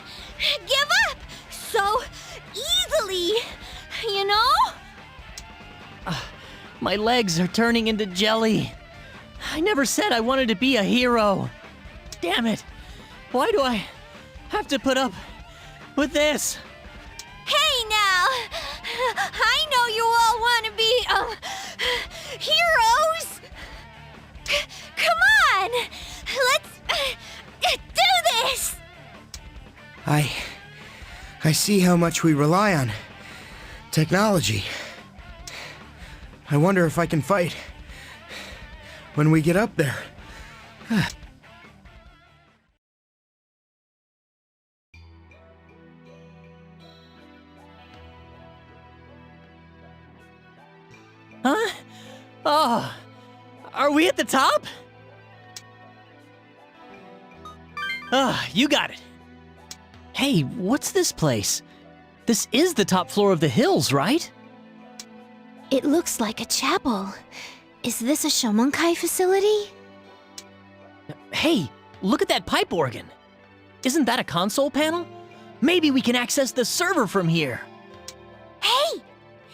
give up so easily, you know? My legs are turning into jelly. I never said I wanted to be a hero. Damn it. Why do I have to put up with this? Hey now! I know you all want to be, heroes! Come on! Let's do this! I see how much we rely on technology. I wonder if I can fight when we get up there. Huh? Oh, are we at the top? You got it. Hey, what's this place? This is the top floor of the hills, right? It looks like a chapel. Is this a Shomonkai facility? Hey, look at that pipe organ. Isn't that a console panel? Maybe we can access the server from here. Hey!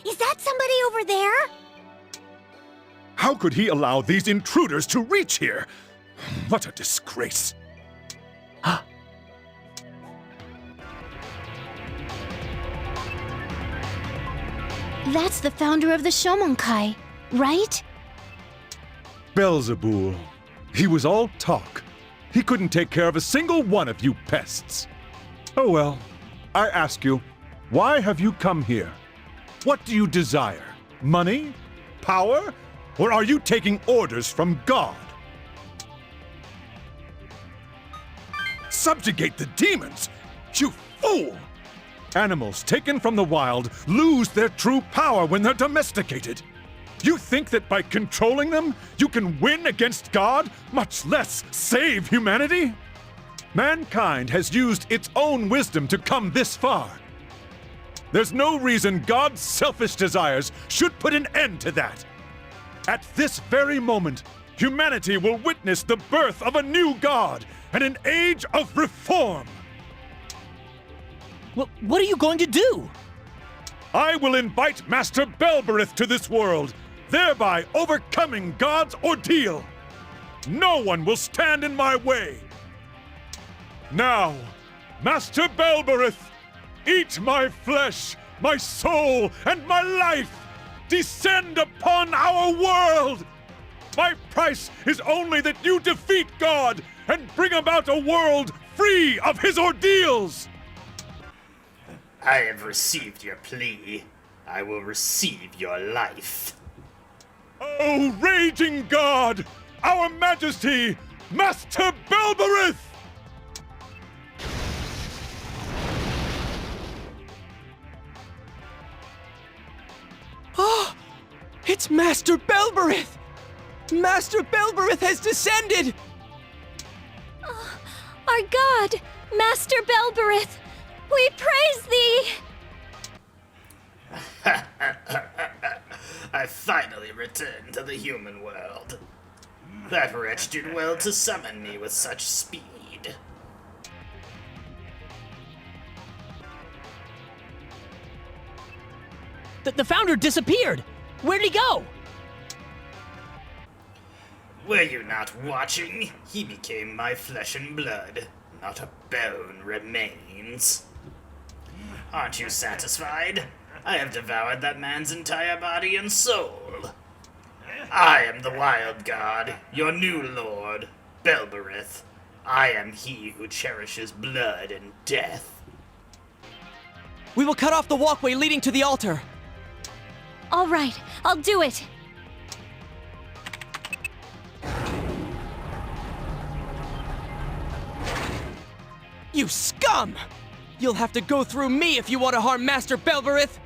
Is that somebody over there? How could he allow these intruders to reach here? What a disgrace. That's the founder of the Shomonkai, right? Beelzebul. He was all talk. He couldn't take care of a single one of you pests. Oh well, I ask you, why have you come here? What do you desire? Money? Power? Or are you taking orders from God? Subjugate the demons? You fool! Animals taken from the wild lose their true power when they're domesticated. You think that by controlling them, you can win against God, much less save humanity? Mankind has used its own wisdom to come this far. There's no reason God's selfish desires should put an end to that. At this very moment, humanity will witness the birth of a new God and an age of reform. What are you going to do? I will invite Master Belberith to this world, thereby overcoming God's ordeal. No one will stand in my way. Now, Master Belberith, eat my flesh, my soul, and my life. Descend upon our world. My price is only that you defeat God and bring about a world free of his ordeals. I have received your plea. I will receive your life. O raging god! Our Majesty, Master Belberith! Oh! It's Master Belberith! Master Belberith has descended! Our god, Master Belberith, we praise thee! I finally returned to the human world. That wretch did well to summon me with such speed. The founder disappeared! Where'd he go? Were you not watching? He became my flesh and blood. Not a bone remains. Aren't you satisfied? I have devoured that man's entire body and soul. I am the Wild God, your new lord, Belberith. I am he who cherishes blood and death. We will cut off the walkway leading to the altar. All right, I'll do it. You scum! You'll have to go through me if you want to harm Master Belberith!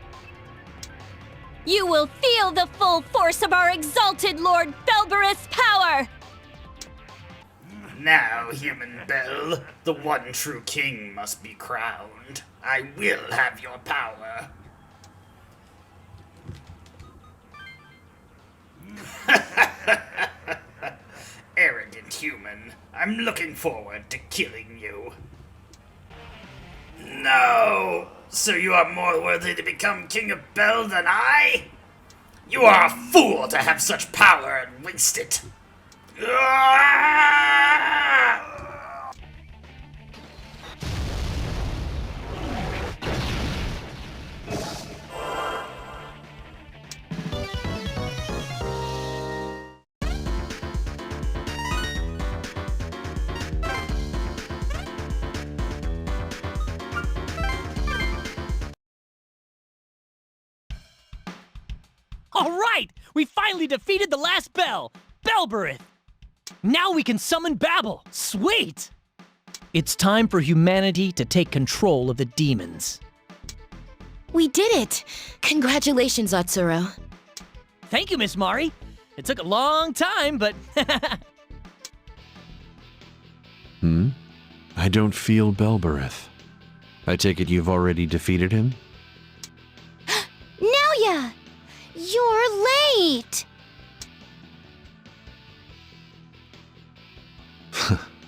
You will feel the full force of our exalted Lord Belberith's power! Now, human Bell, the one true king must be crowned. I will have your power. Arrogant human, I'm looking forward to killing you. No! So you are more worthy to become King of Bell than I? You are a fool to have such power and waste it. Ah! All right! We finally defeated the last Bell, Belberith! Now we can summon Babel! Sweet! It's time for humanity to take control of the demons. We did it! Congratulations, Atsuro. Thank you, Miss Mari. It took a long time, but... I don't feel Belberith. I take it you've already defeated him? Naoya! You're late!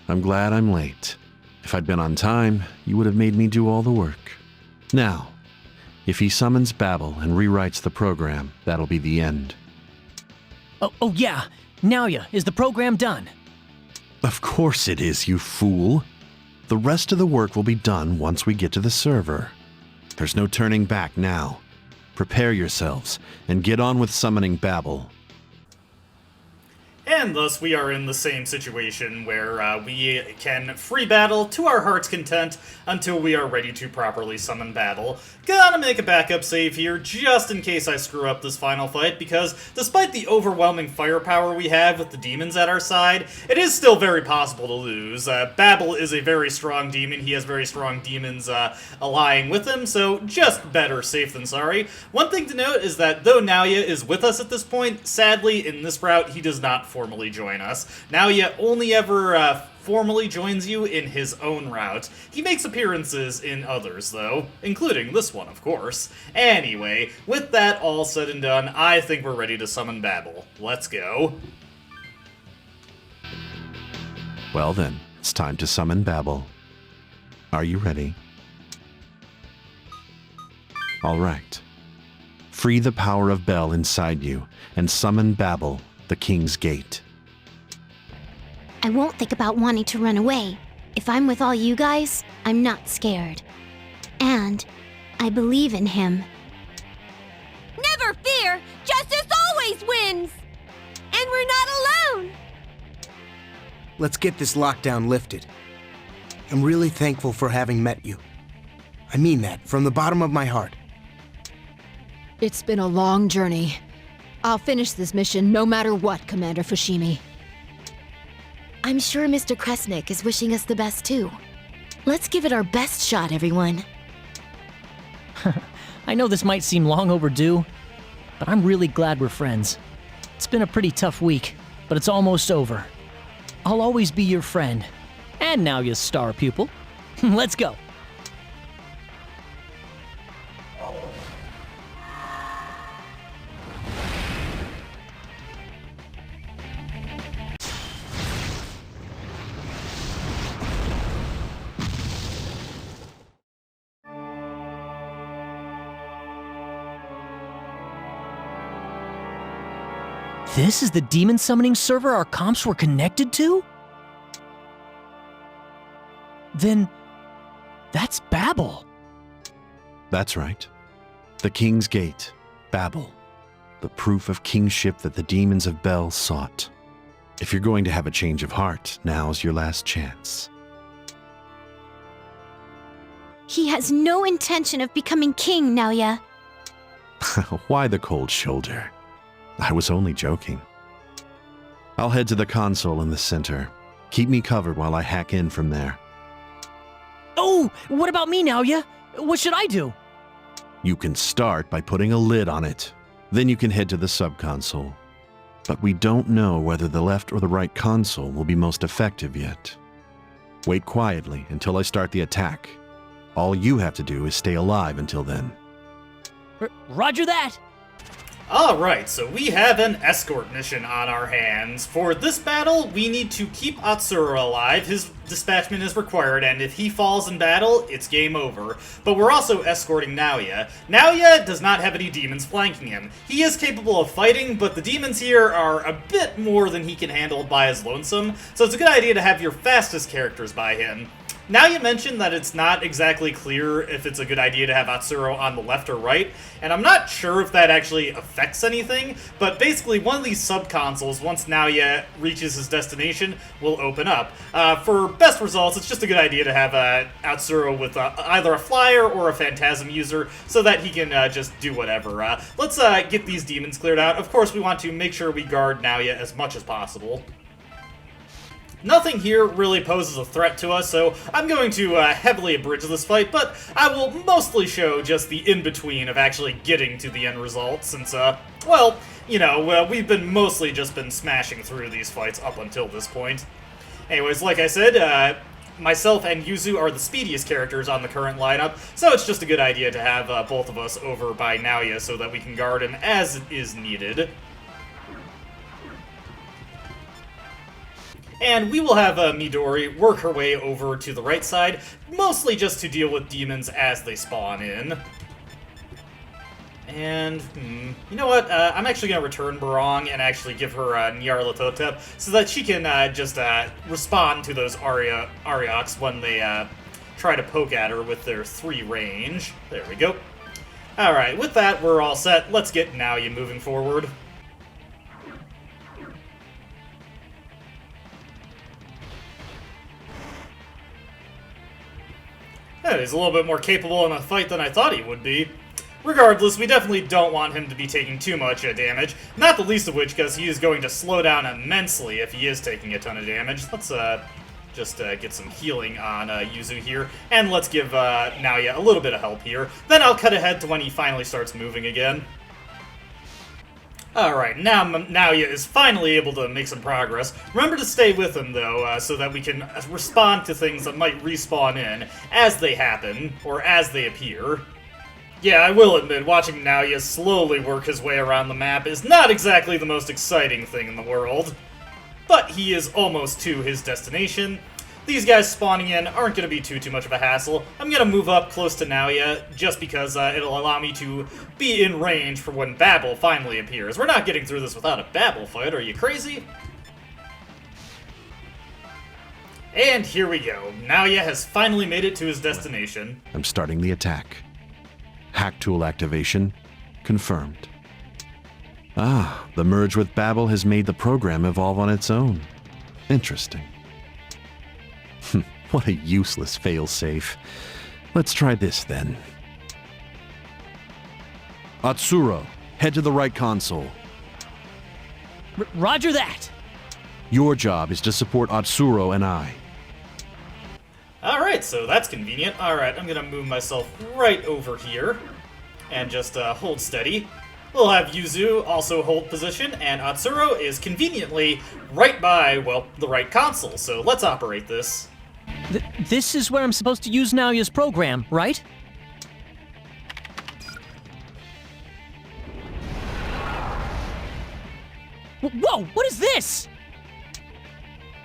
I'm glad I'm late. If I'd been on time, you would have made me do all the work. Now, if he summons Babel and rewrites the program, that'll be the end. Oh yeah. Naoya, is the program done? Of course it is, you fool. The rest of the work will be done once we get to the server. There's no turning back now. Prepare yourselves, and get on with summoning Babel. And thus we are in the same situation where we can free battle to our heart's content until we are ready to properly summon Babel. Gotta make a backup save here just in case I screw up this final fight, because despite the overwhelming firepower we have with the demons at our side, it is still very possible to lose. Babel is a very strong demon. He has very strong demons allying with him, so just better safe than sorry. One thing to note is that though Naoya is with us at this point, sadly in this route he does not formally join us. Naoya only ever formally joins you in his own route. He makes appearances in others, though, including this one, of course. Anyway, with that all said and done, I think we're ready to summon Babel. Let's go. Well then, it's time to summon Babel. Are you ready? All right. Free the power of Bel inside you and summon Babel, the King's Gate. I won't think about wanting to run away. If I'm with all you guys, I'm not scared. And I believe in him. Never fear! Justice always wins! And we're not alone! Let's get this lockdown lifted. I'm really thankful for having met you. I mean that from the bottom of my heart. It's been a long journey, I'll finish this mission no matter what, Commander Fushimi. I'm sure Mr. Kresnik is wishing us the best too. Let's give it our best shot, everyone. I know this might seem long overdue, but I'm really glad we're friends. It's been a pretty tough week, but it's almost over. I'll always be your friend. And now your star pupil. Let's go. This is the demon summoning server our comps were connected to? Then, that's Babel. That's right. The King's Gate, Babel. The proof of kingship that the demons of Bel sought. If you're going to have a change of heart, now's your last chance. He has no intention of becoming king, Naoya. Why the cold shoulder? I was only joking. I'll head to the console in the center. Keep me covered while I hack in from there. Oh, what about me, Naoya? What should I do? You can start by putting a lid on it. Then you can head to the subconsole. But we don't know whether the left or the right console will be most effective yet. Wait quietly until I start the attack. All you have to do is stay alive until then. Roger that! Alright, so we have an escort mission on our hands. For this battle, we need to keep Atsuro alive. His dispatchment is required, and if he falls in battle, it's game over. But we're also escorting Naoya. Naoya does not have any demons flanking him. He is capable of fighting, but the demons here are a bit more than he can handle by his lonesome, so it's a good idea to have your fastest characters by him. Now you mentioned that it's not exactly clear if it's a good idea to have Atsuro on the left or right, and I'm not sure if that actually affects anything, but basically one of these sub-consoles, once Naoya reaches his destination, will open up. For best results, it's just a good idea to have Atsuro with either a flyer or a phantasm user, so that he can just do whatever. Let's get these demons cleared out. Of course, we want to make sure we guard Naoya as much as possible. Nothing here really poses a threat to us, so I'm going to heavily abridge this fight, but I will mostly show just the in-between of actually getting to the end result, since, well, you know, we've mostly just been smashing through these fights up until this point. Anyways, like I said, myself and Yuzu are the speediest characters on the current lineup, so it's just a good idea to have both of us over by Naoya so that we can guard him as it is needed. And we will have Midori work her way over to the right side, mostly just to deal with demons as they spawn in. And, you know what, I'm actually going to return Barong and actually give her Nyarlathotep so that she can just respond to those Arioks when they try to poke at her with their 3 range. There we go. Alright, with that, we're all set. Let's get Naoya moving forward. He's a little bit more capable in a fight than I thought he would be. Regardless, we definitely don't want him to be taking too much damage, not the least of which because he is going to slow down immensely if he is taking a ton of damage. Let's just get some healing on Yuzu here, and let's give Naoya a little bit of help here. Then I'll cut ahead to when he finally starts moving again. Alright, now Naoya is finally able to make some progress. Remember to stay with him, though, so that we can respond to things that might respawn in as they happen, or as they appear. Yeah, I will admit, watching Naoya slowly work his way around the map is not exactly the most exciting thing in the world. But he is almost to his destination. These guys spawning in aren't going to be too much of a hassle. I'm going to move up close to Naoya just because it'll allow me to be in range for when Babel finally appears. We're not getting through this without a Babel fight, are you crazy? And here we go. Naoya has finally made it to his destination. I'm starting the attack. Hack tool activation confirmed. Ah, the merge with Babel has made the program evolve on its own. Interesting. What a useless failsafe. Let's try this then. Atsuro, head to the right console. Roger that! Your job is to support Atsuro and I. Alright, so that's convenient. Alright, I'm gonna move myself right over here. And just hold steady. We'll have Yuzu also hold position, and Atsuro is conveniently right by, well, the right console, so let's operate this. This is where I'm supposed to use Naoya's program, right? Whoa, what is this?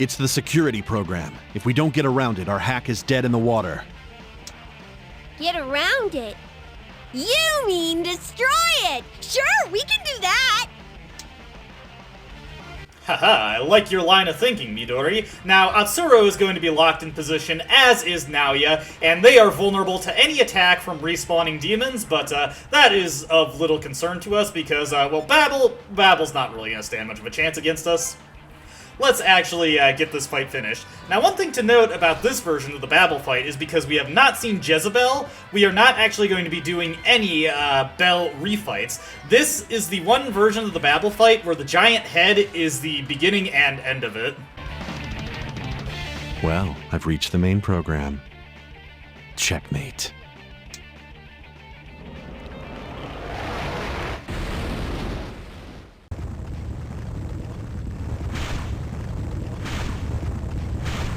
It's the security program. If we don't get around it, our hack is dead in the water. Get around it? You mean destroy it! Sure, we can do that! Haha, I like your line of thinking, Midori. Now, Atsuro is going to be locked in position, as is Naoya, and they are vulnerable to any attack from respawning demons, but that is of little concern to us because, well, Babel's not really going to stand much of a chance against us. Let's actually get this fight finished. Now, one thing to note about this version of the Babel fight is because we have not seen Jezebel, we are not actually going to be doing any Bell refights. This is the one version of the Babel fight where the giant head is the beginning and end of it. Well, I've reached the main program. Checkmate.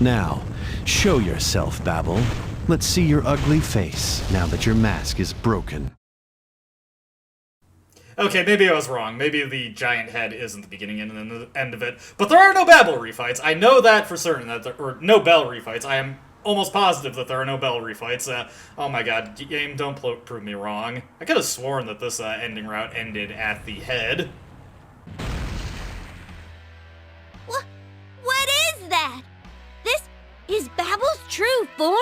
Now, show yourself, Babel. Let's see your ugly face, now that your mask is broken. Okay, maybe I was wrong. Maybe the giant head isn't the beginning and the end of it. But there are no Babel refights. I know that for certain, or no Bell refights. I am almost positive that there are no Bell refights. Oh my god, game, don't prove me wrong. I could have sworn that this ending route ended at the head. What is that? This is Babel's true form?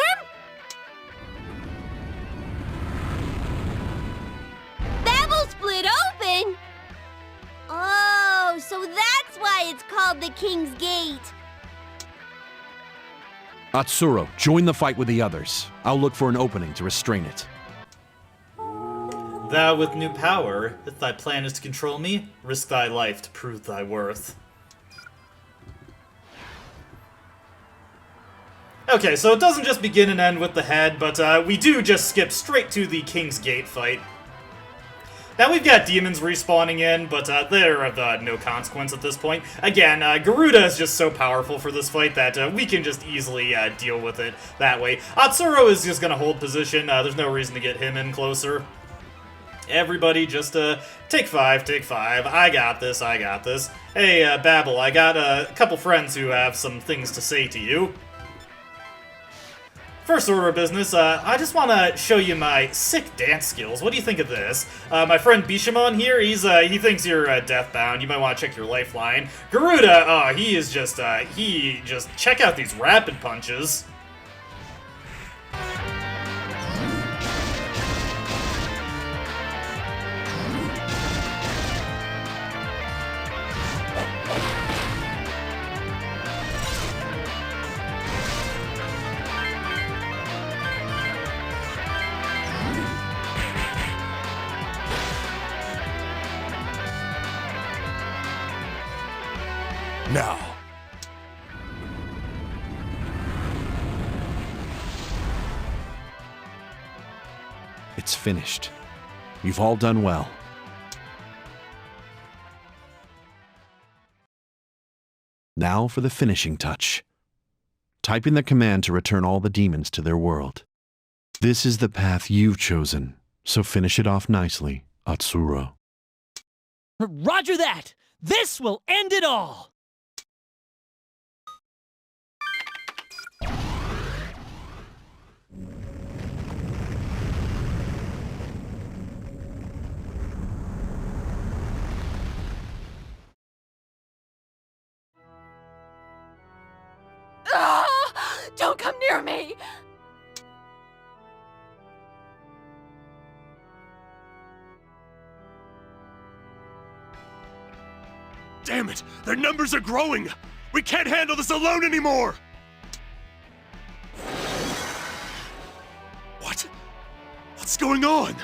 Babel split open? Oh, so that's why it's called the King's Gate. Atsuro, join the fight with the others. I'll look for an opening to restrain it. Thou with new power, if thy plan is to control me, risk thy life to prove thy worth. Okay, so it doesn't just begin and end with the head, but we do just skip straight to the King's Gate fight. Now we've got demons respawning in, but they're of no consequence at this point. Again, Garuda is just so powerful for this fight that we can just easily deal with it that way. Atsuro is just going to hold position. There's no reason to get him in closer. Everybody just, take five. I got this. Hey, Babel, I got a couple friends who have some things to say to you. First order of business, I just want to show you my sick dance skills. What do you think of this? My friend Bishamon here, he thinks you're deathbound. You might want to check your lifeline. Garuda, he just check out these rapid punches. Now. It's finished. You've all done well. Now for the finishing touch. Type in the command to return all the demons to their world. This is the path you've chosen, so finish it off nicely, Atsuro. Roger that! This will end it all! Don't come near me! Damn it! Their numbers are growing! We can't handle this alone anymore! What? What's going on?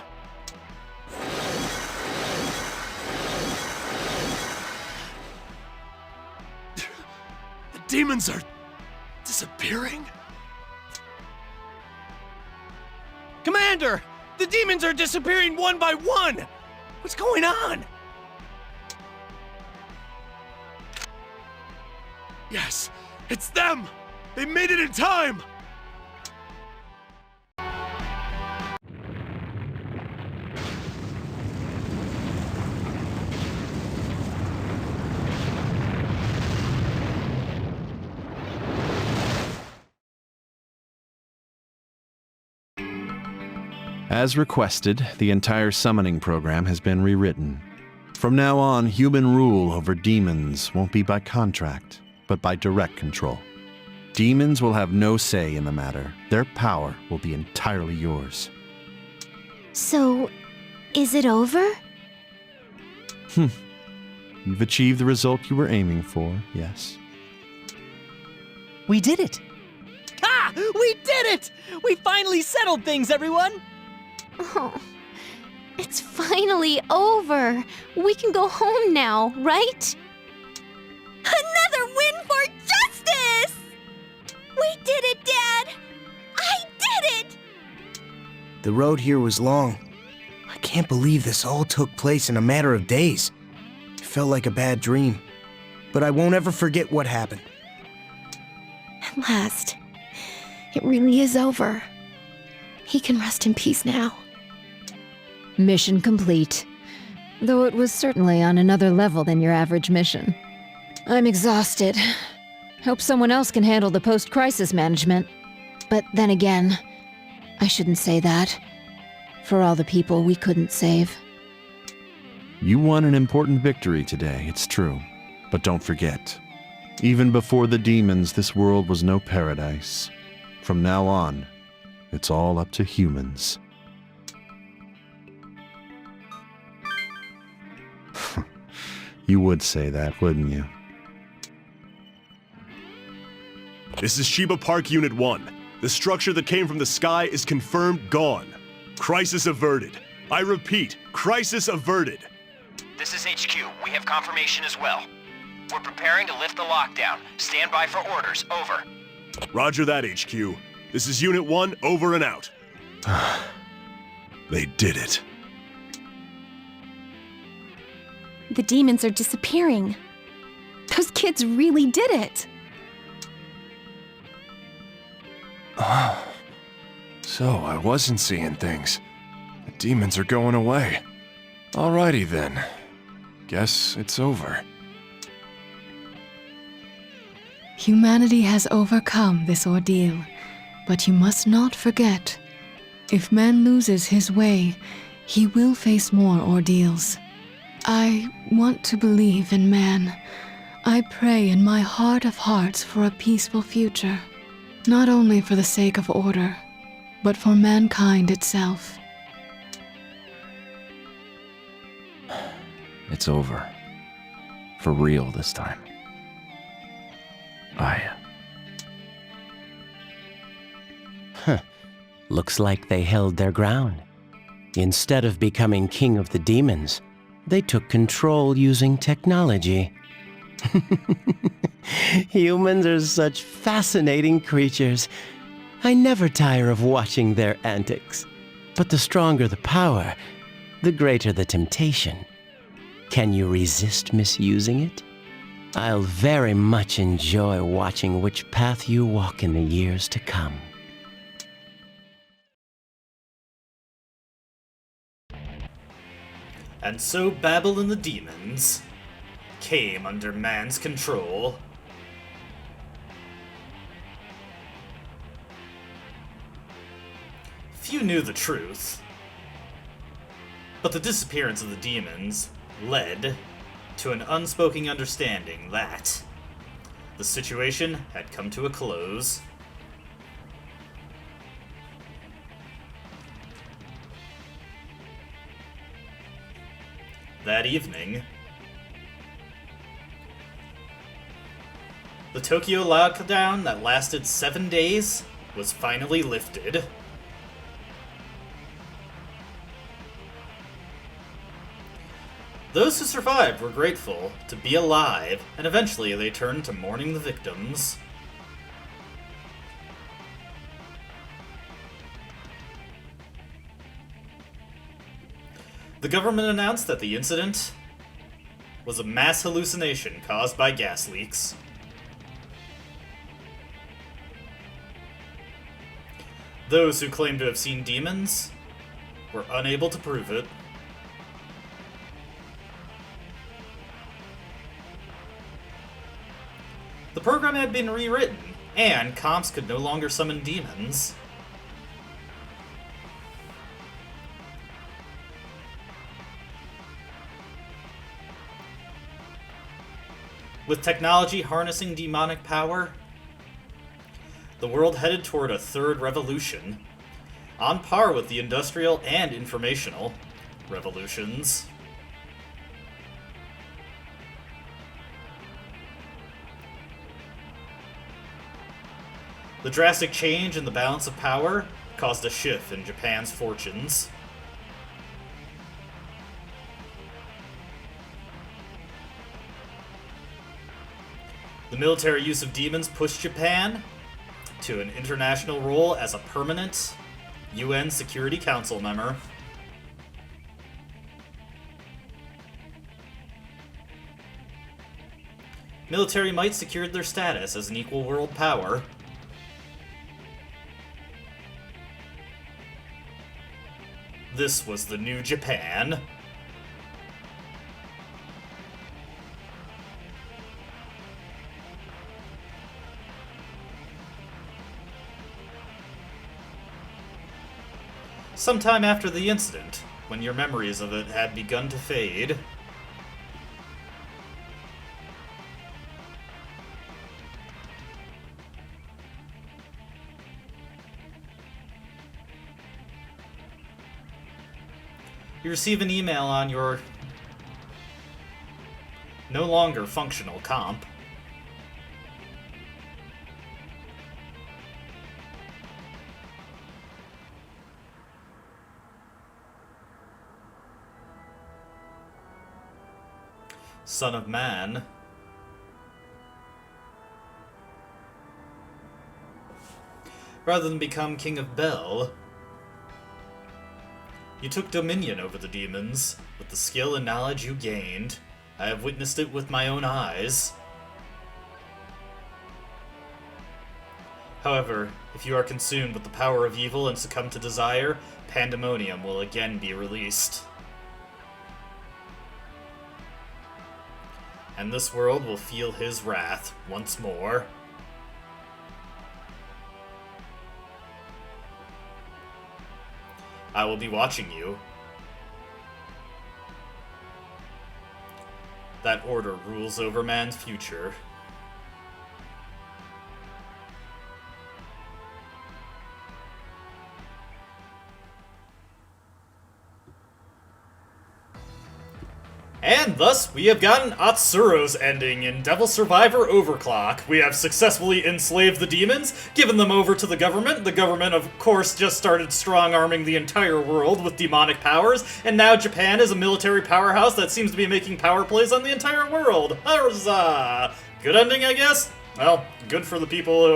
demons are disappearing? Commander! The demons are disappearing one by one! What's going on? Yes, it's them! They made it in time! As requested, the entire summoning program has been rewritten. From now on, human rule over demons won't be by contract, but by direct control. Demons will have no say in the matter. Their power will be entirely yours. So, is it over? You've achieved the result you were aiming for, yes. We did it! Ah! We did it! We finally settled things, everyone! Oh, it's finally over. We can go home now, right? Another win for justice! We did it, Dad! I did it! The road here was long. I can't believe this all took place in a matter of days. It felt like a bad dream. But I won't ever forget what happened. At last, it really is over. He can rest in peace now. Mission complete. Though it was certainly on another level than your average mission. I'm exhausted. Hope someone else can handle the post-crisis management. But then again, I shouldn't say that. For all the people we couldn't save. You won an important victory today, it's true. But don't forget, even before the demons, this world was no paradise. From now on, it's all up to humans. You would say that, wouldn't you? This is Shiba Park Unit 1. The structure that came from the sky is confirmed gone. Crisis averted. I repeat, crisis averted. This is HQ. We have confirmation as well. We're preparing to lift the lockdown. Stand by for orders. Over. Roger that, HQ. This is Unit 1, over and out. They did it. The demons are disappearing. Those kids really did it. So I wasn't seeing things. The demons are going away. Alrighty then. Guess it's over. Humanity has overcome this ordeal, but you must not forget, if man loses his way, he will face more ordeals. I want to believe in man. I pray in my heart of hearts for a peaceful future, not only for the sake of order, but for mankind itself. It's over. For real this time. Looks like they held their ground. Instead of becoming king of the demons, they took control using technology. Humans are such fascinating creatures. I never tire of watching their antics. But the stronger the power, the greater the temptation. Can you resist misusing it? I'll very much enjoy watching which path you walk in the years to come. And so Babel and the demons came under man's control. Few knew the truth, but the disappearance of the demons led to an unspoken understanding that the situation had come to a close. That evening, the Tokyo lockdown that lasted 7 days was finally lifted. Those who survived were grateful to be alive, and eventually they turned to mourning the victims. The government announced that the incident was a mass hallucination caused by gas leaks. Those who claimed to have seen demons were unable to prove it. The program had been rewritten, and comps could no longer summon demons. With technology harnessing demonic power, the world headed toward a third revolution, on par with the industrial and informational revolutions. The drastic change in the balance of power caused a shift in Japan's fortunes. The military use of demons pushed Japan to an international role as a permanent UN Security Council member. Military might secured their status as an equal world power. This was the new Japan. Sometime after the incident, when your memories of it had begun to fade, you receive an email on your no longer functional comp. Son of Man. Rather than become King of Bel, you took dominion over the demons with the skill and knowledge you gained. I have witnessed it with my own eyes. However, if you are consumed with the power of evil and succumb to desire, Pandemonium will again be released. And this world will feel his wrath once more. I will be watching you. That order rules over man's future. And thus, we have gotten Atsuro's ending in Devil Survivor Overclock. We have successfully enslaved the demons, given them over to the government. The government, of course, just started strong-arming the entire world with demonic powers, and now Japan is a military powerhouse that seems to be making power plays on the entire world. Huzzah! Good ending, I guess? Well, good for the people who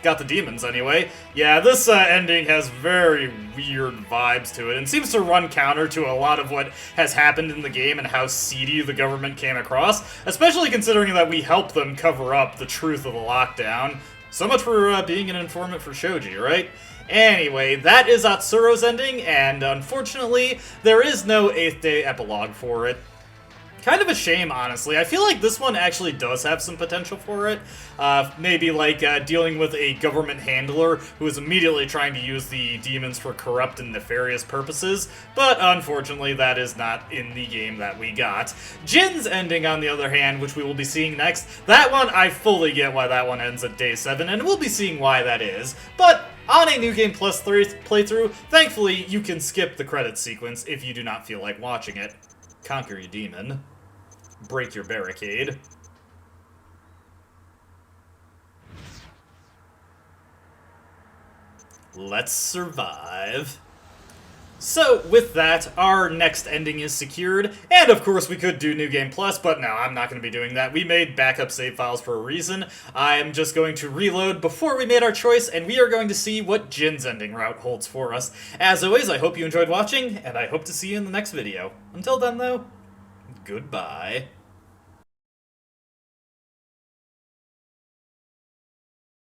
got the demons anyway. Yeah, this ending has very weird vibes to it and seems to run counter to a lot of what has happened in the game and how seedy the government came across, especially considering that we helped them cover up the truth of the lockdown. So much for being an informant for Shoji, right? Anyway, that is Atsuro's ending, and unfortunately, there is no 8th Day epilogue for it. Kind of a shame, honestly. I feel like this one actually does have some potential for it. Maybe like dealing with a government handler who is immediately trying to use the demons for corrupt and nefarious purposes, but unfortunately that is not in the game that we got. Jin's ending, on the other hand, which we will be seeing next, that one I fully get why that one ends at day 7, and we'll be seeing why that is. But on a New Game Plus 3 playthrough, thankfully you can skip the credits sequence if you do not feel like watching it. Conquer your demon. Break your barricade. Let's survive. So, with that, our next ending is secured, and of course we could do New Game Plus, but no, I'm not going to be doing that. We made backup save files for a reason. I'm just going to reload before we made our choice, and we are going to see what Jin's ending route holds for us. As always, I hope you enjoyed watching, and I hope to see you in the next video. Until then, though, goodbye.